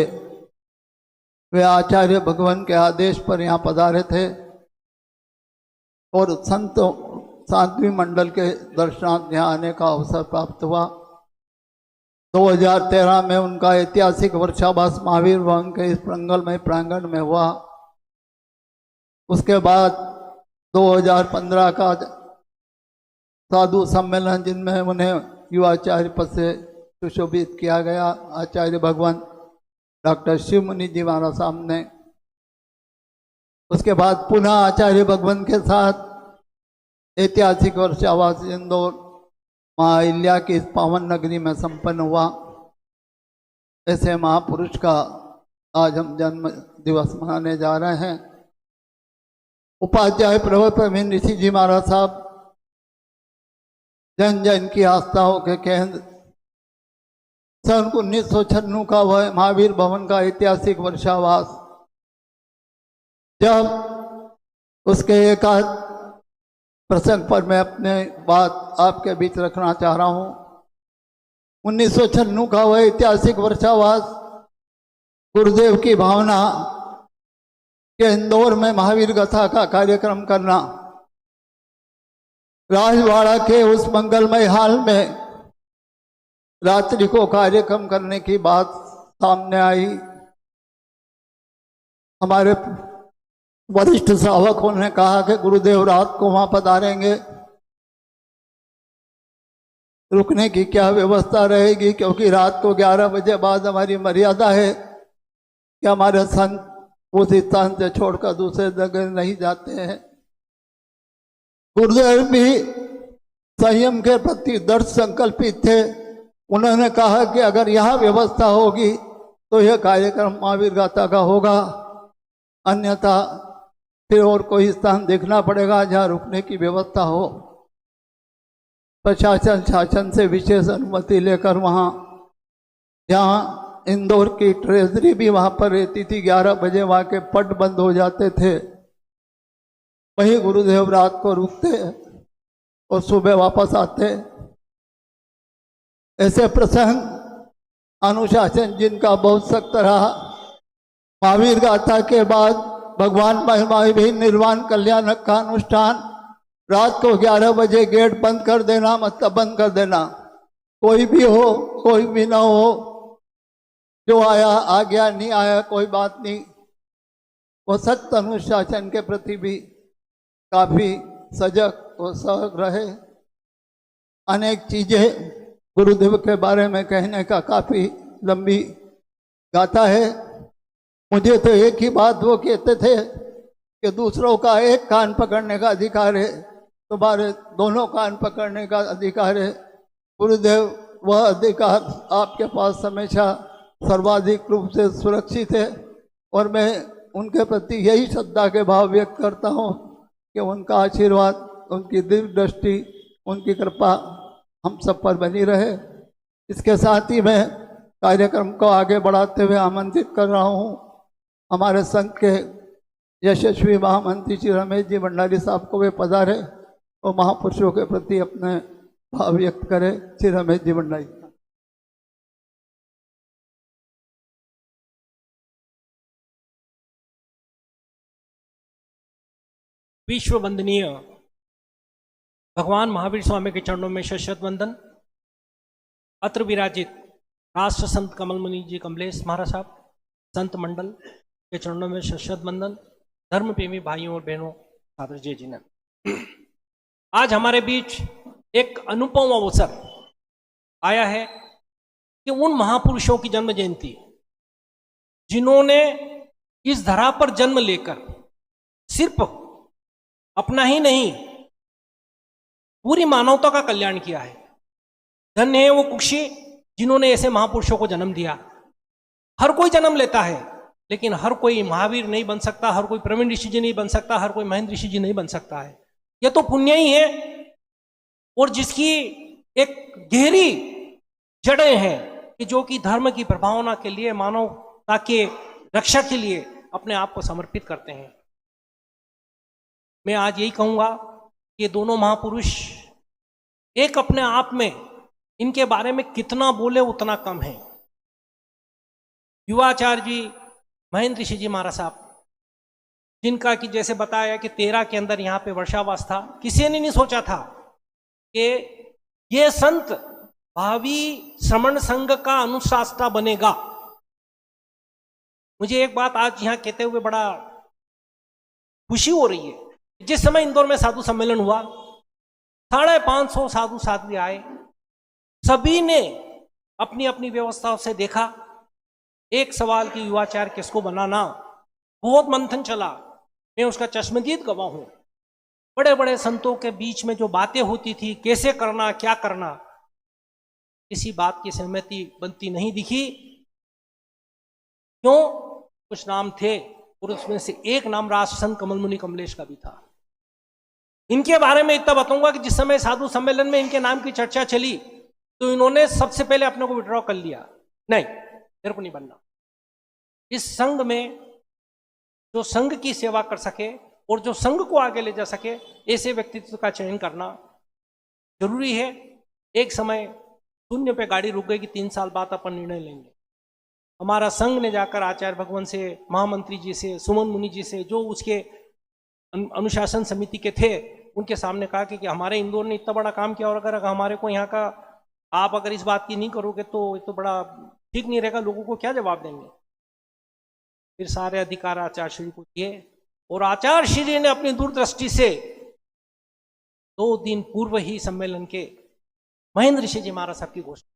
वे आचार्य भगवान के आदेश पर यहाँ पधारे थे और संतों साध्वी मंडल के दर्शनार्थ यहाँ आने का अवसर प्राप्त हुआ। 2013 में उनका ऐतिहासिक वर्षावास महावीर भवन के इस प्रांगणमय प्रांगण में हुआ। उसके बाद 2015 का साधु सम्मेलन, जिनमें उन्हें युवाचार्य पद से सुशोभित किया गया, आचार्य भगवान डॉक्टर शिव मुनि जी महाराज साहब ने। उसके बाद पुनः आचार्य भगवान के साथ ऐतिहासिक वर्षावास इंदौर माँ अहिल्या की इस पावन नगरी में संपन्न हुआ। ऐसे महापुरुष का आज हम जन्म दिवस मनाने जा रहे हैं। उपाध्याय प्रवर प्रवीण ऋषि जी महाराज साहब जन जन की आस्थाओं के केंद्र। सन 1996 का वह महावीर भवन का ऐतिहासिक वर्षावास, जब उसके एकाध प्रसंग पर मैं अपने बात आपके बीच रखना चाह रहा हूँ। 1996 का वह ऐतिहासिक वर्षावास गुरुदेव की भावना के इंदौर में महावीर गाथा का कार्यक्रम करना, राजवाड़ा के उस मंगलमय हाल में रात्रि को कार्यक्रम करने की बात सामने आई। हमारे वरिष्ठ श्रावकों ने कहा कि गुरुदेव रात को वहां पधारेंगे, रुकने की क्या व्यवस्था रहेगी, क्योंकि रात को 11 बजे बाद हमारी मर्यादा है कि हमारे संत उस स्थान से छोड़कर दूसरे जगह नहीं जाते हैं। गुरुदेव भी संयम के प्रति दृढ़ संकल्पित थे। उन्होंने कहा कि अगर यहाँ व्यवस्था होगी तो यह कार्यक्रम महावीर गाथा का होगा, अन्यथा फिर और कोई स्थान देखना पड़ेगा जहाँ रुकने की व्यवस्था हो। प्रशासन शासन से विशेष अनुमति लेकर वहाँ, जहाँ इंदौर की ट्रेजरी भी वहाँ पर रहती थी, 11 बजे वहाँ के पट बंद हो जाते थे, वही गुरुदेव रात को रुकते और सुबह वापस आते। ऐसे प्रसंग अनुशासन जिनका बहुत सख्त रहा। महावीर गाथा के बाद भगवान महिमा भी निर्वाण कल्याणक का अनुष्ठान, रात को 11 बजे गेट बंद कर देना, मतलब बंद कर देना, कोई भी हो कोई भी ना हो, जो आया आ गया, नहीं आया कोई बात नहीं। वो सख्त अनुशासन के प्रति भी काफी सजग और सजग रहे। अनेक चीजें गुरुदेव के बारे में कहने का काफी लंबी गाथा है। मुझे तो एक ही बात वो कहते थे कि दूसरों का एक कान पकड़ने का अधिकार है, तुम्हारे दोनों कान पकड़ने का अधिकार है। गुरुदेव वह अधिकार आपके पास हमेशा सर्वाधिक रूप से सुरक्षित है, और मैं उनके प्रति यही श्रद्धा के भाव व्यक्त करता हूँ कि उनका आशीर्वाद, उनकी दिव्य दृष्टि, उनकी कृपा हम सब पर बनी रहे। इसके साथ ही मैं कार्यक्रम को आगे बढ़ाते हुए आमंत्रित कर रहा हूँ हमारे संघ के यशस्वी महामंत्री श्री रमेश जी भंडारी साहब को वे पधारे और महापुरुषों के प्रति अपने भाव व्यक्त करें। श्री रमेश जी भंडारी। विश्व वंदनीय भगवान महावीर स्वामी के चरणों में शत वंदन। अत्र विराजित राष्ट्र संत कमल मुनि जी कमलेश महाराज साहब, संत मंडल के चरणों में शत वंदन। धर्म प्रेमी भाइयों और बहनों, सादर जय जिनन। आज हमारे बीच एक अनुपम अवसर आया है कि उन महापुरुषों की जन्म जयंती जिन्होंने इस धरा पर जन्म लेकर सिर्फ अपना ही नहीं पूरी मानवता का कल्याण किया है। धन्य है वो कुक्षी जिन्होंने ऐसे महापुरुषों को जन्म दिया। हर कोई जन्म लेता है, लेकिन हर कोई महावीर नहीं बन सकता, हर कोई प्रवीण ऋषि जी नहीं बन सकता, हर कोई महेंद्र ऋषि जी नहीं बन सकता है। यह तो पुण्य ही है, और जिसकी एक गहरी जड़ें हैं कि जो कि धर्म की प्रभावना के लिए, मानवता के रक्षा के लिए अपने आप को समर्पित करते हैं। मैं आज यही कहूंगा कि दोनों महापुरुष एक अपने आप में, इनके बारे में कितना बोले उतना कम है। युवाचार्य जी महेंद्र ऋषि जी महाराज साहब, जिनका कि जैसे बताया कि 13 के अंदर यहाँ पे वर्षावास था, किसी ने नहीं सोचा था कि ये संत भावी श्रमण संघ का अनुशास्ता बनेगा। मुझे एक बात आज यहाँ कहते हुए बड़ा खुशी हो रही है। जिस समय इंदौर में साधु सम्मेलन हुआ, 550 साधु साध्वी आए, सभी ने अपनी अपनी व्यवस्थाओं से देखा। एक सवाल की युवाचार्य किसको बनाना, बहुत मंथन चला। मैं उसका चश्मदीद गवाह हूं। बड़े बड़े संतों के बीच में जो बातें होती थी, कैसे करना, क्या करना, किसी बात की सहमति बनती नहीं दिखी। क्यों? कुछ नाम थे और उसमें से एक नाम राष्ट्र संत कमल मुनि कमलेश का भी था। इनके बारे में इतना बताऊंगा कि जिस समय साधु सम्मेलन में इनके नाम की चर्चा चली तो इन्होंने सबसे पहले अपने को विड्रॉ कर लिया, नहीं मेरे को नहीं बनना। इस संघ में जो संघ की सेवा कर सके और जो संघ को आगे ले जा सके, ऐसे व्यक्तित्व का चयन करना जरूरी है। एक समय शून्य पे गाड़ी रुक गई कि 3 साल बाद अपन निर्णय लेंगे। हमारा संघ ने जाकर आचार्य भगवान से, महामंत्री जी से, सुमन मुनि जी से, जो उसके अनुशासन समिति के थे, उनके सामने कहा कि हमारे इंदौर ने इतना बड़ा काम किया और अगर हमारे को यहाँ का आप अगर इस बात की नहीं करोगे तो ये तो बड़ा ठीक नहीं रहेगा, लोगों को क्या जवाब देंगे। फिर सारे अधिकार आचार्य श्री को दिए और आचार्य श्री ने अपनी दूरदृष्टि से 2 दिन पूर्व ही सम्मेलन के महेंद्र ऋषि जी महाराज साहब की घोषणा।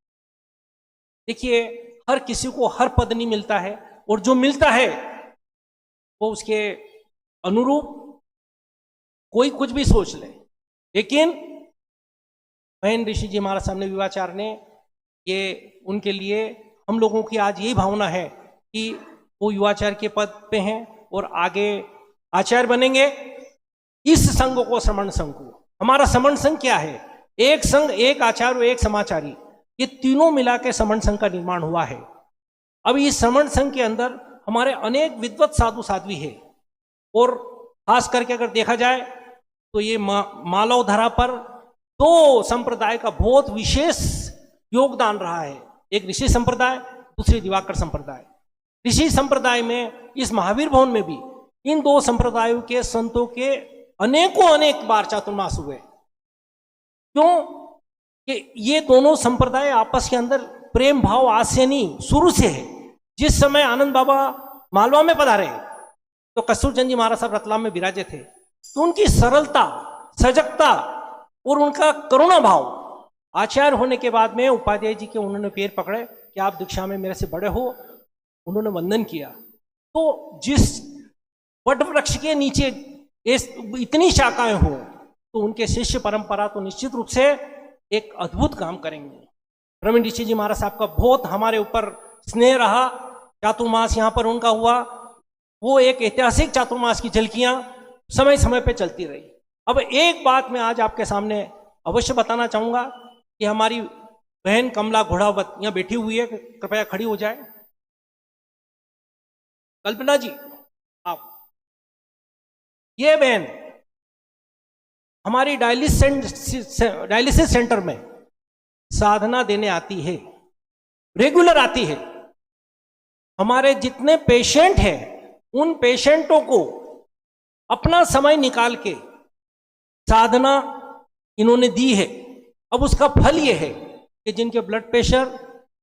देखिए, हर किसी को हर पद नहीं मिलता है और जो मिलता है वो उसके अनुरूप कोई कुछ भी सोच ले, लेकिन महेंद्र ऋषि जी महाराज साहब ने विवाचार ने ये उनके लिए हम लोगों की आज यही भावना है कि वो युवाचार्य के पद पे हैं और आगे आचार्य बनेंगे। इस संघ को, श्रमण संघ को, हमारा श्रमण संघ क्या है? एक संघ, एक आचार्य और एक समाचारी, ये तीनों मिला के श्रमण संघ का निर्माण हुआ है। अब इस श्रमण संघ के अंदर हमारे अनेक विद्वत साधु साध्वी है और खास करके अगर देखा जाए तो ये मालव धरा पर 2 संप्रदाय का बहुत विशेष योगदान रहा है। एक ऋषि संप्रदाय, दूसरी दिवाकर संप्रदाय। ऋषि संप्रदाय में इस महावीर भवन में भी इन 2 संप्रदायों के संतों के अनेक बार चातुर्मास हुए। क्यों कि ये दोनों संप्रदाय आपस के अंदर प्रेम भाव आज से नहीं, शुरू से है। जिस समय आनंद बाबा मालवा में पधारे तो कस्तूरचंद जी महाराज साहब रतलाम में विराजे थे, तो उनकी सरलता, सजगता और उनका करुणा भाव, आचार्य होने के बाद में उपाध्याय जी के उन्होंने पैर पकड़े कि आप दीक्षा में मेरे से बड़े हो, उन्होंने वंदन किया। तो जिस वट वृक्ष के नीचे इतनी शाखाएं हो तो उनके शिष्य परंपरा तो निश्चित रूप से एक अद्भुत काम करेंगे। प्रवीण ऋषि जी महाराज साहब का बहुत हमारे ऊपर स्नेह रहा। चातुर्मास यहाँ पर उनका हुआ, वो एक ऐतिहासिक चातुर्मास की झलकियां समय समय पे चलती रही। अब एक बात मैं आज आपके सामने अवश्य बताना चाहूंगा कि हमारी बहन कमला घोड़ावत यहाँ बैठी हुई है, कृपया खड़ी हो जाए। कल्पना जी, आप, ये बहन हमारी डायलिसिस सेंटर में साधना देने आती है, रेगुलर आती है। हमारे जितने पेशेंट हैं उन पेशेंटों को अपना समय निकाल के साधना इन्होंने दी है। अब उसका फल ये है कि जिनके ब्लड प्रेशर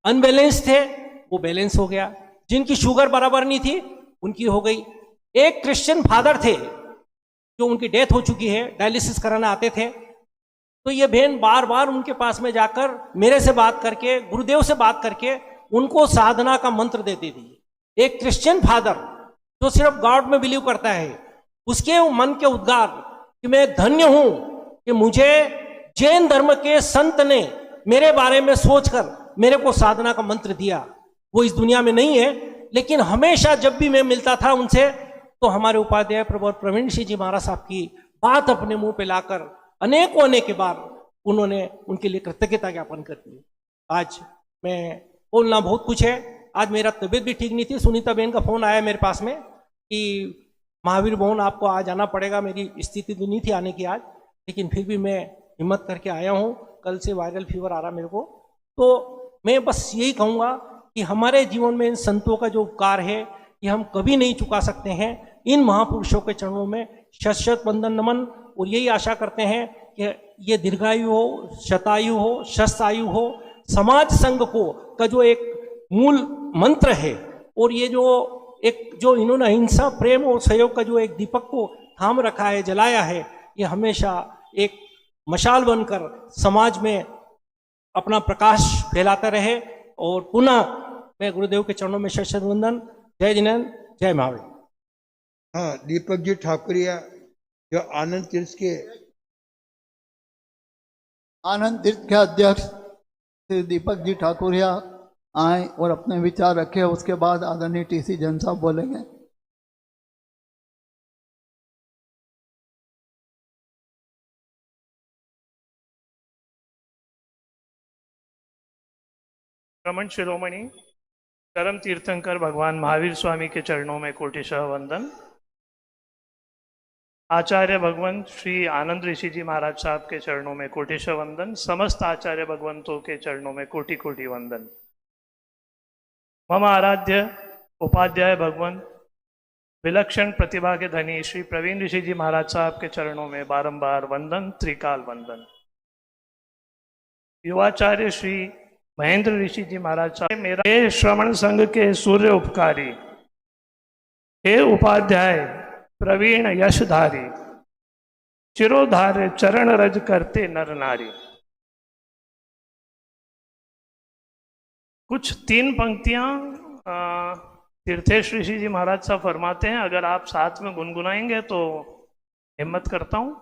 अनबैलेंस थे वो बैलेंस हो गया, जिनकी शुगर बराबर नहीं थी उनकी हो गई। एक क्रिश्चियन फादर थे जो उनकी डेथ हो चुकी है, डायलिसिस कराने आते थे, तो ये बहन बार बार उनके पास में जाकर मेरे से बात करके, गुरुदेव से बात करके उनको साधना का मंत्र देती थी। एक क्रिश्चियन फादर जो सिर्फ गॉड में बिलीव करता है, उसके मन के उद्गार कि मैं धन्य हूं कि मुझे जैन धर्म के संत ने मेरे बारे में सोचकर मेरे को साधना का मंत्र दिया। वो इस दुनिया में नहीं है, लेकिन हमेशा जब भी मैं मिलता था उनसे तो हमारे उपाध्याय प्रवीण ऋषि जी महाराज साहब की बात अपने मुंह पे लाकर अनेक बार उन्होंने उनके लिए कृतज्ञता ज्ञापन कर दी। आज मैं बोलना बहुत कुछ है, आज मेरा तबीयत भी ठीक नहीं थी। सुनीता बहन का फोन आया मेरे पास में कि महावीर भवन आपको आज आना पड़ेगा। मेरी स्थिति तो नहीं थी आने की आज, लेकिन फिर भी मैं हिम्मत करके आया हूँ। कल से वायरल फीवर आ रहा मेरे को, तो मैं बस यही कहूँगा कि हमारे जीवन में इन संतों का जो उपकार है ये हम कभी नहीं चुका सकते हैं। इन महापुरुषों के चरणों में शत वंदन नमन, और यही आशा करते हैं कि ये दीर्घायु हो, शतायु हो, शस्तायु हो। समाज संघ को का जो एक मूल मंत्र है और ये जो इन्होंने अहिंसा, प्रेम और सहयोग का जो एक दीपक को थाम रखा है, जलाया है, ये हमेशा एक मशाल बनकर समाज में अपना प्रकाश फैलाता रहे। और पुनः मैं गुरुदेव के चरणों में शत वंदन। जय जिनेन्द्र, जय महावीर। हाँ, दीपक जी ठाकुरिया जो आनंद तीर्थ के अध्यक्ष श्री दीपक जी ठाकुरिया आए और अपने विचार रखे। उसके बाद आदरणीय टीसी जैन साहब बोलेंगे। रमन शिरोमणि परम तीर्थंकर भगवान महावीर स्वामी के चरणों में कोटिशः वंदन। आचार्य भगवंत श्री आनंद ऋषि जी महाराज साहब के चरणों में कोटिशव वंदन। समस्त आचार्य भगवंतों के चरणों में कोटि कोटि वंदन। मम आराध्य उपाध्याय भगवंत विलक्षण प्रतिभा के धनी श्री प्रवीण ऋषि जी महाराज साहब के चरणों में बारंबार वंदन, त्रिकाल वंदन। युवाचार्य श्री महेंद्र ऋषि जी महाराज साहब, मेरा हे श्रवण संघ के सूर्य उपकारी, हे उपाध्याय प्रवीण यशधारी, चिरोधार्य चरण रज करते नर नारी। कुछ 3 पंक्तियां तीर्थेश ऋषि जी महाराज साहब फरमाते हैं, अगर आप साथ में गुनगुनाएंगे तो हिम्मत करता हूं।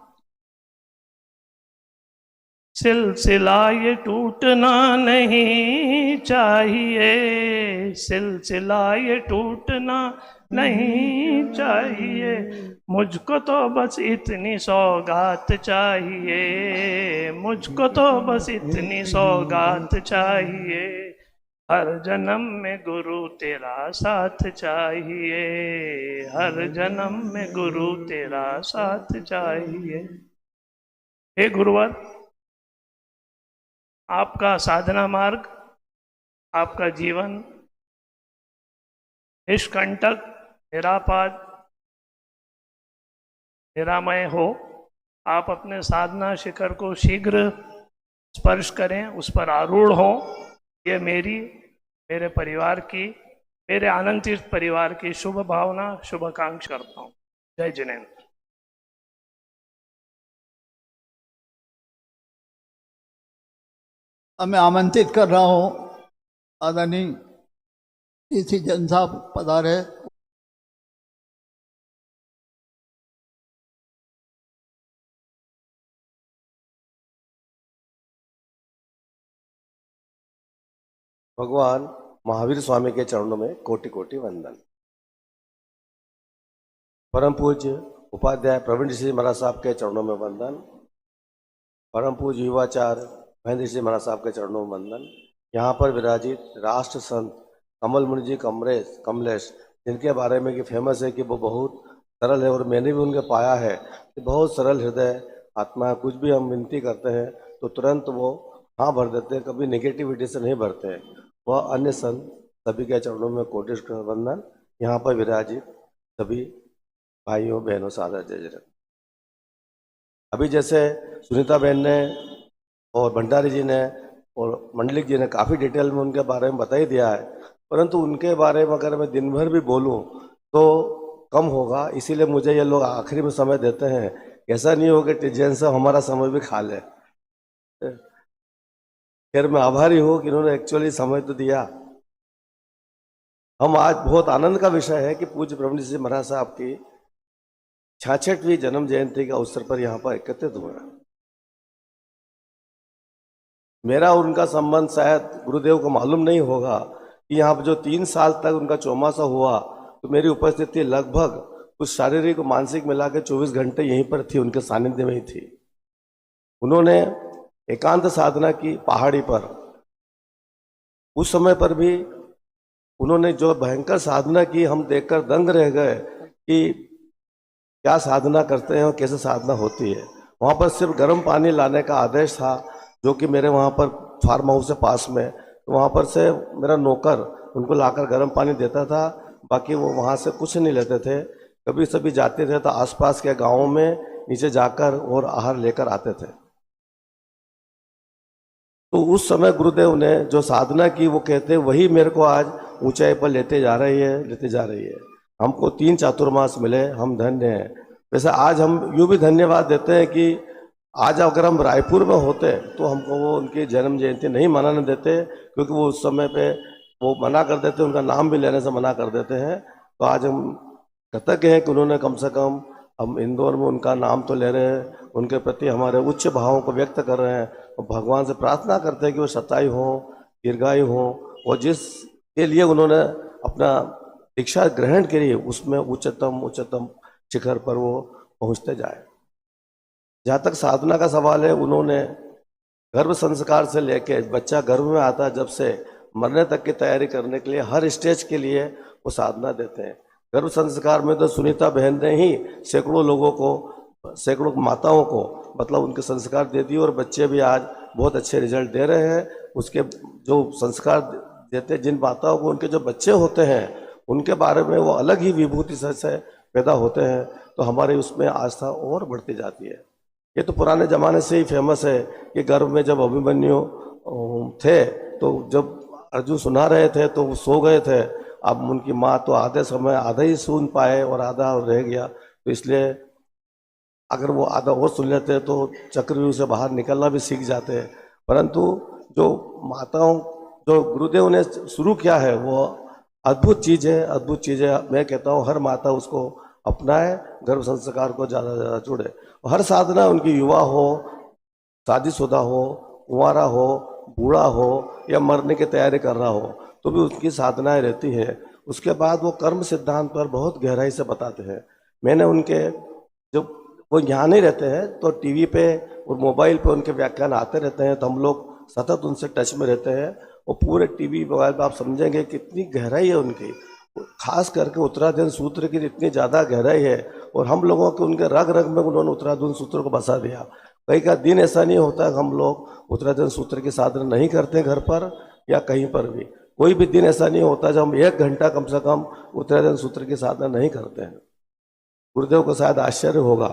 सिलसिला ये टूटना नहीं चाहिए, सिलसिला ये टूटना नहीं चाहिए, मुझको तो बस इतनी सौगात चाहिए, मुझको तो बस इतनी सौगात चाहिए, हर जन्म में गुरु तेरा साथ चाहिए, हर जन्म में गुरु तेरा साथ चाहिए। हे गुरुवर, आपका साधना मार्ग, आपका जीवन निष्कंटक, निरापाद, निरामय हो। आप अपने साधना शिखर को शीघ्र स्पर्श करें, उस पर आरूढ़ हो। ये मेरे परिवार की, मेरे आनंद तीर्थ परिवार की शुभ भावना, शुभाकांक्षा करता हूँ। जय जिनेन्द्र। अब मैं आमंत्रित कर रहा हूँ आदरणीय इसी जन साहब पधारे। भगवान महावीर स्वामी के चरणों में कोटि कोटि वंदन। परम पूज्य उपाध्याय प्रवीण ऋषि महाराज साहब के चरणों में वंदन। परम पूज्य युवाचार्य महेंद्र ऋषि महाराज साहब के चरणों में वंदन। यहाँ पर विराजित राष्ट्र संत कमल मुनि जी कमलेश, जिनके बारे में कि फेमस है कि वो बहुत सरल है, और मैंने भी उनके पाया है कि बहुत सरल हृदय आत्मा। कुछ भी हम विनती करते हैं तो तुरंत वो हाँ भर देते हैं, कभी नेगेटिविटी से नहीं भरते हैं। वह अन्य संत सभी के चरणों में कोटि वंदन। यहाँ पर विराजित सभी भाइयों बहनों सादर जय जय। अभी जैसे सुनीता बहन ने और भंडारी जी ने और मंडलिक जी ने काफ़ी डिटेल में उनके बारे में बता ही दिया है, परंतु उनके बारे में अगर मैं दिन भर भी बोलूं तो कम होगा। इसीलिए मुझे ये लोग आखिरी में समय देते हैं। ऐसा नहीं हो कि टीजन से हमारा समय भी खा ले। खैर, मैं आभारी हूँ कि इन्होंने एक्चुअली समय तो दिया। हम आज बहुत आनंद का विषय है कि पूज्य प्रवीण जी महाराज साहब की 66वीं जन्म जयंती के अवसर पर यहाँ पर एकत्रित हुए। मेरा और उनका संबंध शायद गुरुदेव को मालूम नहीं होगा कि यहाँ पर जो 3 साल तक उनका चौमासा हुआ तो मेरी उपस्थिति लगभग कुछ शारीरिक और मानसिक मिला के 24 घंटे यहीं पर थी, उनके सानिध्य में ही थी। उन्होंने एकांत साधना की पहाड़ी पर। उस समय पर भी उन्होंने जो भयंकर साधना की, हम देखकर दंग रह गए कि क्या साधना करते हैं और कैसे साधना होती है। वहाँ पर सिर्फ गर्म पानी लाने का आदेश था, जो कि मेरे वहाँ पर फार्म हाउस से पास में, तो वहाँ पर से मेरा नौकर उनको लाकर गर्म पानी देता था। बाकी वो वहाँ से कुछ नहीं लेते थे। कभी सभी जाते थे तो आसपास के गाँवों में नीचे जाकर और आहार लेकर आते थे। तो उस समय गुरुदेव ने जो साधना की वो कहते वही मेरे को आज ऊंचाई पर लेते जा रही है। हमको 3 चातुर्मास मिले, हम धन्य हैं। वैसे आज हम यूँ भी धन्यवाद देते हैं कि आज अगर हम रायपुर में होते तो हमको वो उनकी जन्म जयंती नहीं मनाने देते, क्योंकि वो उस समय पे वो मना कर देते, उनका नाम भी लेने से मना कर देते हैं। तो आज हम कृतज्ञ हैं कि उन्होंने कम से कम हम इंदौर में उनका नाम तो ले रहे हैं, उनके प्रति हमारे उच्च भावों को व्यक्त कर रहे हैं और भगवान से प्रार्थना करते हैं कि वो सतायु हों, दीर्घायु हों, और जिसके लिए उन्होंने अपना दीक्षा ग्रहण करी उसमें उच्चतम शिखर पर वो पहुंचते जाए। जहाँ तक साधना का सवाल है, उन्होंने गर्भ संस्कार से लेके बच्चा गर्भ में आता है जब से मरने तक की तैयारी करने के लिए हर स्टेज के लिए वो साधना देते हैं। गर्भ संस्कार में तो सुनीता बहन ने ही सैकड़ों लोगों को सैकड़ों माताओं को मतलब उनके संस्कार दे दिए और बच्चे भी आज बहुत अच्छे रिजल्ट दे रहे हैं। उसके जो संस्कार देते जिन माताओं को उनके जो बच्चे होते हैं उनके बारे में वो अलग ही विभूति से पैदा होते हैं, तो हमारे उसमें आस्था और बढ़ती जाती है। ये तो पुराने ज़माने से ही फेमस है कि गर्भ में जब अभिमन्यु थे तो जब अर्जुन सुना रहे थे तो वो सो गए थे। अब उनकी माँ तो आधे समय आधा ही सुन पाए और आधा रह गया, तो इसलिए अगर वो आधा और सुन लेते तो चक्रव्यूह से बाहर निकलना भी सीख जाते। परंतु जो माताओं जो गुरुदेव ने शुरू किया है वो अद्भुत चीज़ है, अद्भुत चीज़ है। मैं कहता हूँ हर माता उसको अपनाए, गर्भ संस्कार को ज़्यादा से ज़्यादा जुड़े। हर साधना उनकी युवा हो, शादीशुदा हो, कुंवारा हो, बूढ़ा हो या मरने की तैयारी कर रहा हो तो भी उसकी साधनाएं रहती है। उसके बाद वो कर्म सिद्धांत पर बहुत गहराई से बताते हैं। मैंने उनके जब वो यहाँ नहीं रहते हैं तो टीवी पे और मोबाइल पे उनके व्याख्यान आते रहते हैं, तो हम लोग सतत उनसे टच में रहते हैं। और पूरे टीवी मोबाइल पर आप समझेंगे कितनी गहराई है उनकी, खास करके उत्तराधीन सूत्र की इतनी ज़्यादा गहराई है। और हम लोगों के उनके रग रग में उन्होंने उत्तराधीन सूत्र को बसा दिया। कई का दिन ऐसा नहीं होता हम लोग उत्तराधीन सूत्र की साधना नहीं करते घर पर या कहीं पर भी। कोई भी दिन ऐसा नहीं होता जब हम 1 घंटा कम से कम उत्तराधीन सूत्र की साधना नहीं करते हैं। गुरुदेव को शायद आश्चर्य होगा।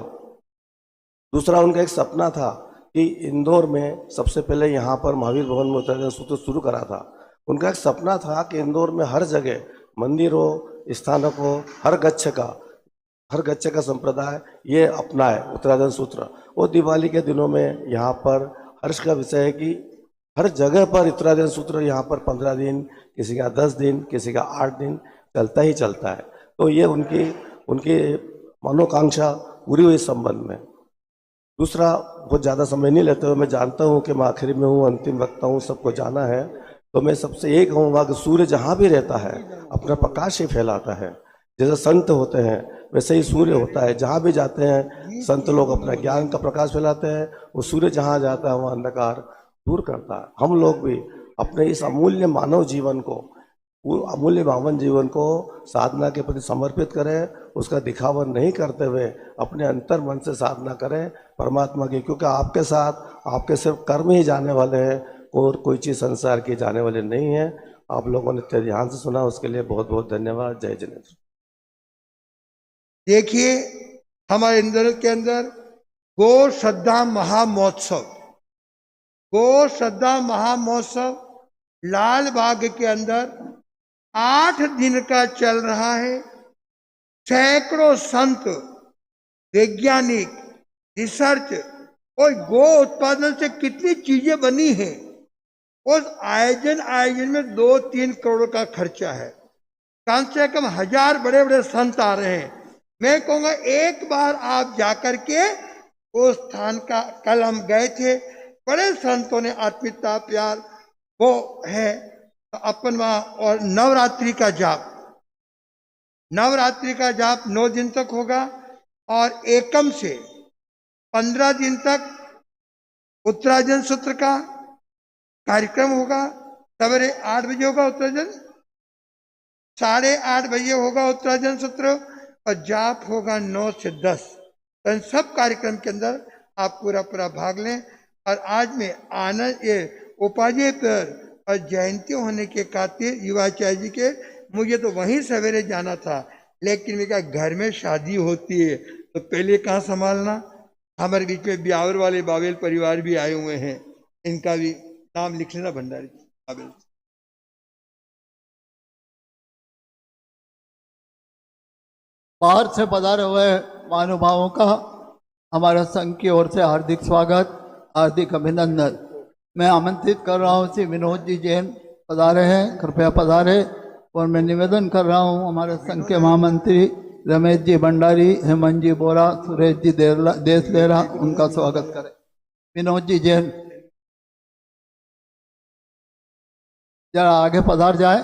दूसरा उनका एक सपना था कि इंदौर में सबसे पहले यहाँ पर महावीर भवन में उत्तराधीन सूत्र शुरू करा था। उनका एक सपना था कि इंदौर में हर जगह मंदिर हो, स्थानक हो, हर गच्छ का संप्रदाय ये अपनाए उत्तराधीन सूत्र। और दिवाली के दिनों में यहाँ पर हर्ष का विषय है कि हर जगह पर उत्तराधीन सूत्र यहाँ पर 15 दिन, किसी का 10 दिन, किसी का 8 दिन चलता ही चलता है। तो ये उनकी मनोकांक्षा पूरी हुई संबंध में। दूसरा, बहुत ज़्यादा समय नहीं लेते हुए, मैं जानता हूँ कि मैं आखिरी में हूँ, अंतिम वक्ता हूँ, सबको जाना है, तो मैं सबसे ये कहूँगा कि सूर्य जहाँ भी रहता है अपना प्रकाश ही फैलाता है। जैसे संत होते हैं वैसे ही सूर्य होता है, जहाँ भी जाते हैं संत लोग अपना ज्ञान का प्रकाश फैलाते हैं। वो सूर्य जहाँ जाता है वहाँ अंधकार दूर करता है। हम लोग भी अपने इस अमूल्य मानव जीवन को, अमूल्य मानव जीवन को साधना के प्रति समर्पित करें। उसका दिखावा नहीं करते हुए अपने अंतर मन से साधना करें परमात्मा की, क्योंकि आपके साथ आपके सिर्फ कर्म ही जाने वाले हैं और कोई चीज़ संसार की जाने वाले नहीं है। आप लोगों ने इतने ध्यान से सुना, उसके लिए बहुत बहुत धन्यवाद। जय जिनेन्द्र। देखिए हमारे इंदौर के अंदर गो श्रद्धा महामहोत्सव, गो श्रद्धा महामहोत्सव लाल बाग के अंदर 8 दिन का चल रहा है। सैकड़ों संत, वैज्ञानिक, रिसर्च और गो उत्पादन से कितनी चीजें बनी हैं। उस आयोजन में 2-3 करोड़ का खर्चा है। कम से कम 1000 बड़े बड़े संत आ रहे हैं। मैं कहूँगा एक बार आप जाकर के उस स्थान का, कल हम गए थे, बड़े संतों ने आत्मीयता प्यार वो है अपन वहाँ। और नवरात्रि का जाप 9 दिन तक होगा और एकम से 15 दिन तक उत्तराधीन सूत्र का कार्यक्रम होगा। सवेरे 8 बजे होगा उत्तराधीन, 8:30 बजे होगा उत्तराधीन सूत्र और जाप होगा 9 से 10। तो इन सब कार्यक्रम के अंदर आप पूरा भाग लें। और आज में आनंद ये उपाध्याय पर और जयंती होने के खातिर युवाचार्य जी के, मुझे तो वहीं सवेरे जाना था, लेकिन मैं कहा घर में शादी होती है तो पहले कहाँ संभालना। हमारे बीच में ब्यावर वाले बावेल परिवार भी आए हुए हैं, इनका भी नाम लिख लेना, भंडारी बावेल। बाहर से पधारे हुए महानुभावों का हमारा संघ की ओर से हार्दिक स्वागत, हार्दिक अभिनंदन। मैं आमंत्रित कर रहा हूँ श्री विनोद जी जैन पधारे हैं, कृपया पधारे। और मैं निवेदन कर रहा हूँ हमारे संघ के महामंत्री रमेश जी भंडारी, हेमंत जी बोरा, सुरेश जी देसलेरा, उनका स्वागत करें। विनोद जी जैन जरा आगे पधार जाए।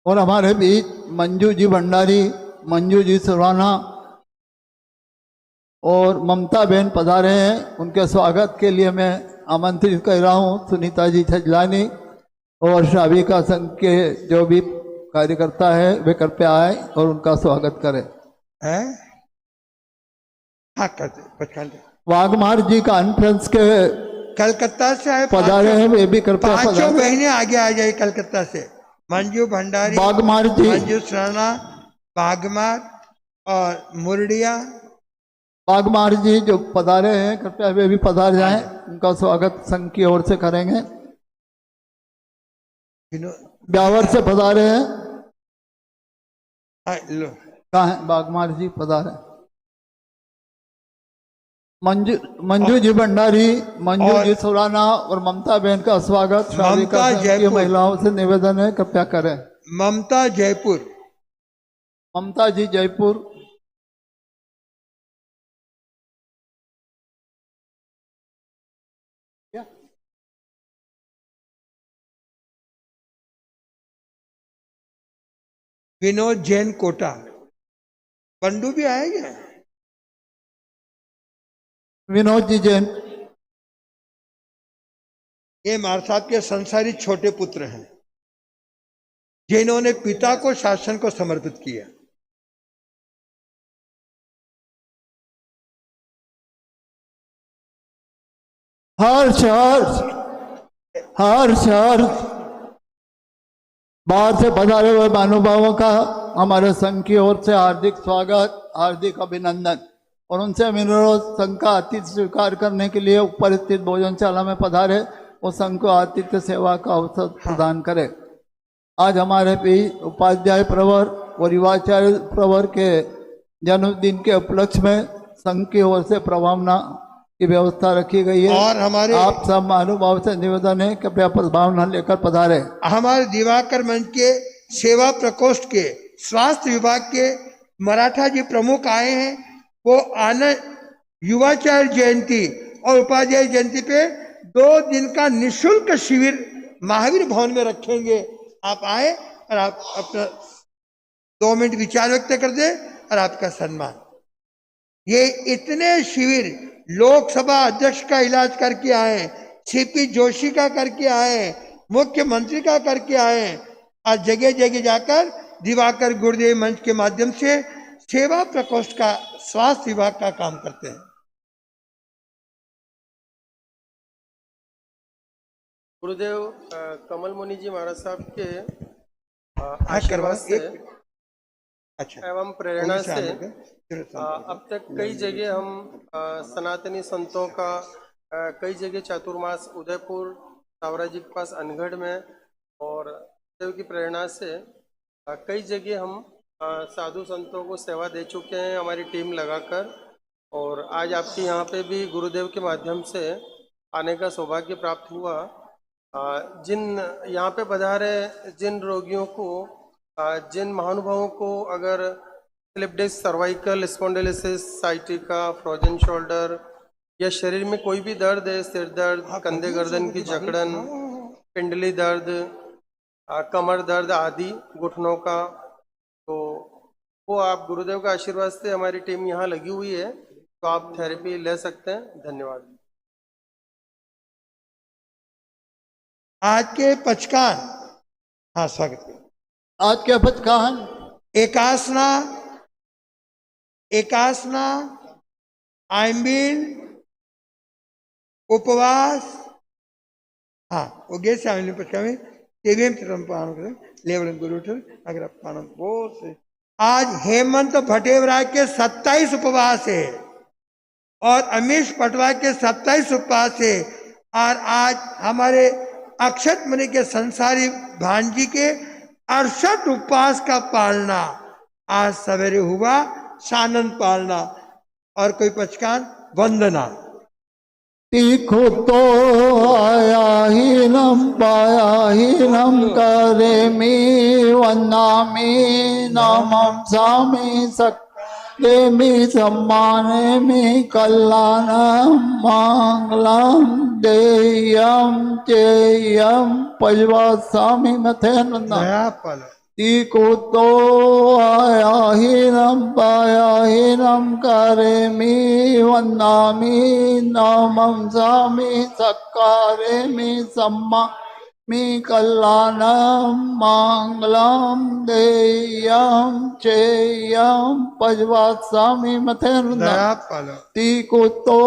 और हमारे बीच मंजू जी भंडारी, मंजू जी सुराना और ममता बहन पधारे हैं। उनके स्वागत के लिए मैं आमंत्रित कर रहा हूँ सुनीता जी छजलानी और श्राविका संघ के जो भी कार्यकर्ता है वे कृपया आए और उनका स्वागत करें। है। हाँ करते पचकान वाघमार जी कॉन्फ्रेंस के कलकत्ता से आए पधारे हैं, वे भी कृपया पांचों पधारे। बहनें आगे आ जाए कलकत्ता से। मंजू भंडारी, वाघमार जी, मंजू शर्मा, बागमार और मुरडिया। वाघमार जी जो पधारे हैं कृपया वे भी पधार जाएं, उनका स्वागत संघ की ओर से करेंगे। ब्यावर से पधारे हैं, लो कहाँ है वाघमार जी पधारे। मंजू जी भंडारी, मंजू और जी सुराना और ममता बहन का स्वागत शालिका ममता संघ की जयपुर। महिलाओं से निवेदन है कृपया करें। ममता जयपुर, ममता जी जयपुर, विनोद जैन कोटा। बंडू भी आएगा। विनोद जी जैन, ये मार साहब के संसारी छोटे पुत्र हैं जिन्होंने पिता को शासन को समर्पित किया। हर्ष हर्ष हर्ष हर्ष। बाहर से पधारे हुए महानुभावों का हमारे संघ की ओर से हार्दिक स्वागत, हार्दिक अभिनंदन और उनसे अनुरोध संघ का आतिथ्य स्वीकार करने के लिए ऊपर स्थित भोजनशाला में पधारे और संघ को आतिथ्य सेवा का अवसर प्रदान करे। आज हमारे भी उपाध्याय प्रवर और युवाचार्य प्रवर के जन्मदिन के उपलक्ष्य में संघ की ओर से प्रभावना की व्यवस्था रखी गई है और हमारे आप सब महानुभाव से निवेदन है कृपया प्रभावना लेकर पधारे। हमारे दिवाकर मंच के सेवा प्रकोष्ठ के स्वास्थ्य विभाग के मराठा जी प्रमुख आए हैं। वो आनंद युवाचार्य जयंती और उपाध्याय जयंती पे 2 दिन का निशुल्क शिविर महावीर भवन में रखेंगे। आप आए और आप अपना 2 मिनट विचार व्यक्त कर दे और आपका सम्मान। ये इतने शिविर लोकसभा अध्यक्ष का इलाज करके आए, सीपी जोशी का करके आए, मुख्यमंत्री का करके आए और जगह जगह जाकर दिवाकर गुरुदेव मंच के माध्यम से सेवा प्रकोष्ठ का स्वास्थ्य विभाग का काम करते हैं। गुरुदेव कमल मुनि जी महाराज साहब के करवा आशीर्वाद से अच्छा एवं प्रेरणा से अब तक कई जगह हम सनातनी संतों का कई जगह चातुर्मास उदयपुर सावरा जी के पास अनगढ़ में और देव की प्रेरणा से कई जगह हम साधु संतों को सेवा दे चुके हैं हमारी टीम लगाकर। और आज आपके यहाँ पे भी गुरुदेव के माध्यम से आने का सौभाग्य प्राप्त हुआ। जिन यहाँ पे पधारे जिन रोगियों को जिन महानुभावों को अगर slip disc, cervical spondylosis, sciatica, frozen shoulder या शरीर में कोई भी दर्द है, सिर दर्द, कंधे गर्दन की जकड़न, पिंडली दर्द, कमर दर्द आदि घुटनों का, तो वो आप गुरुदेव का आशीर्वाद से हमारी टीम यहाँ लगी हुई है, तो आप थेरेपी ले सकते हैं। धन्यवाद। आज के पचकान, हाँ स्वागत है। आज के पचकान एकासना आइंबिल उपवास, हाँ वो गे से आइंबिल पचका में तेवीम पान लेवल गुरु अगर आप पान बहुत। आज हेमंत भटेवरा के 27 उपवास है और अमीश पटवा के 27 उपवास है। और आज हमारे अक्षत मुनि के संसारी भांजी के 68 उपवास का पालना आज सवेरे हुआ, सानंद पालना। और कोई पचकान वंदना। तीखो तो आया ही नम पाया ही नम करे मी वन्नामी नमम सामी सक्देमी सम्माने मी कल्याणम मंगलम देयम चेयम पजवासामी मथेन वंदना। नया पल तीको तो आया ही नम पाया ही नम करे मी वन्नामी नमम सामी सक्कारे मी सम्मा कल्याणं मंगलम देयं चेयं पजवात्सामि मथेर्न ती कुतो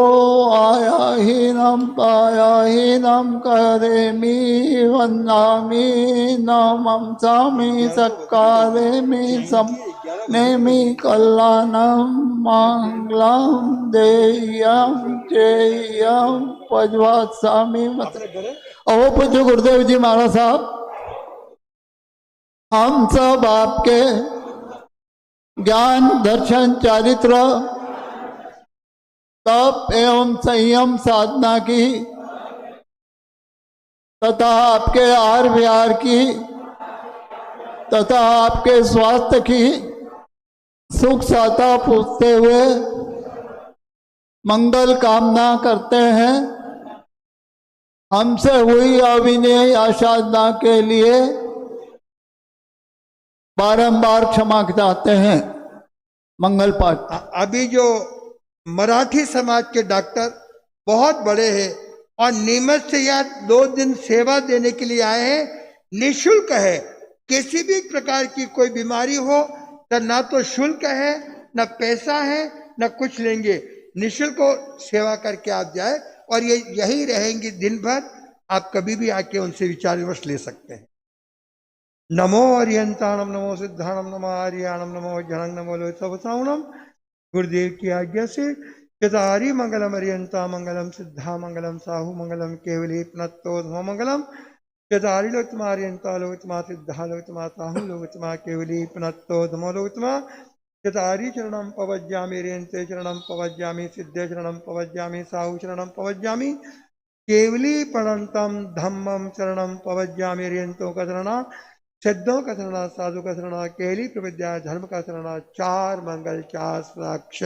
आयाहीनं पायाहीनं करेमि वन्दामि नमंसामि सत्कारेमि नेमि कल्याणं मंगलम देयं चेयं पजवात्सामि मथेर्न। अहो पूज्य गुरुदेव जी महाराज साहब, हम सब आपके ज्ञान दर्शन चारित्र तप एवं संयम साधना की तथा आपके आहार विहार की तथा आपके स्वास्थ्य की सुख साता पूछते हुए मंगल कामना करते हैं। हमसे हुई अविनय आसाधना के लिए बारंबार क्षमा चाहते हैं। मंगल पाठ। अभी जो मराठी समाज के डॉक्टर बहुत बड़े हैं और नीमच से यहाँ 2 दिन सेवा देने के लिए आए हैं, निशुल्क है। किसी भी प्रकार की कोई बीमारी हो तो ना तो शुल्क है, ना पैसा है, ना कुछ लेंगे। निशुल्क सेवा करके आप जाए और ये यही रहेंगे दिन भर। आप कभी भी आके उनसे विचार विमर्श ले सकते हैं। नमो अरियंताणम, नमो सिद्धाणम, नमो आर्याणम, नमो जनंग, नमो लोचवसावणम। गुरुदेव की आज्ञा से चतारी मंगलम अरियंता मंगलम सिद्धा मंगलम साहु मंगलम केवली प्नत्तो धम मंगलम। चतारी लोकतमा अरियंता लोकतमा सिद्धा लोकतमा साहु लोकतमा केवली प्नत्तो धमो लोकतमा। चतारी चरणम पवज्यामि रेन्ते चरणम पवज्यामि सिद्धे चरणम पवज्यामि साहु चरणम पवज्यामि। केवली प्रणंतम धम्मम चरणम पवज्यामि रेन्तो का चरणा सिद्धों का चरणा साधु का चरणा केली प्रविद्या धर्म का चरणा। 4 मंगल 4 साक्ष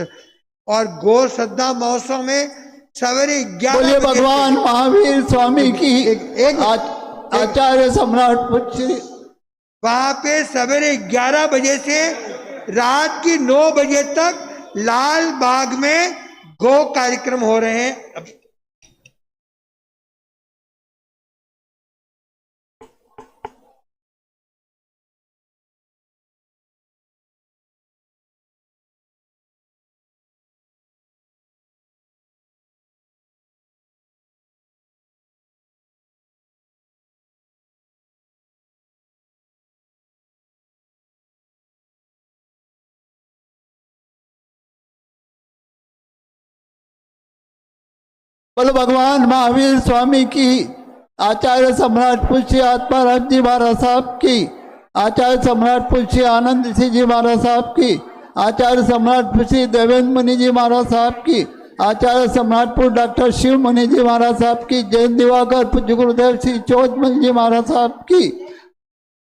और गो श्रद्धा महोत्सव में सवेरे 11 बोलिए भगवान महावीर स्वामी की एक आचार्य सम्राट पुच्छ। वहां पे सवेरे 11 बजे से रात की 9 बजे तक लाल बाग में गो कार्यक्रम हो रहे हैं। बोलो भगवान महावीर स्वामी की, आचार्य सम्राट पुष्य आत्माराम जी महाराज साहब की, आचार्य सम्राट पुष्य आनंद ऋषि जी महाराज साहब की, आचार्य सम्राट पुष्य देवेंद्र मुनि जी महाराज साहब की, आचार्य सम्राटपुर डॉक्टर शिव मुनि जी महाराज साहब की, जैन दिवाकर पूज्य गुरुदेव श्री चौथ मुनि जी महाराज साहब की।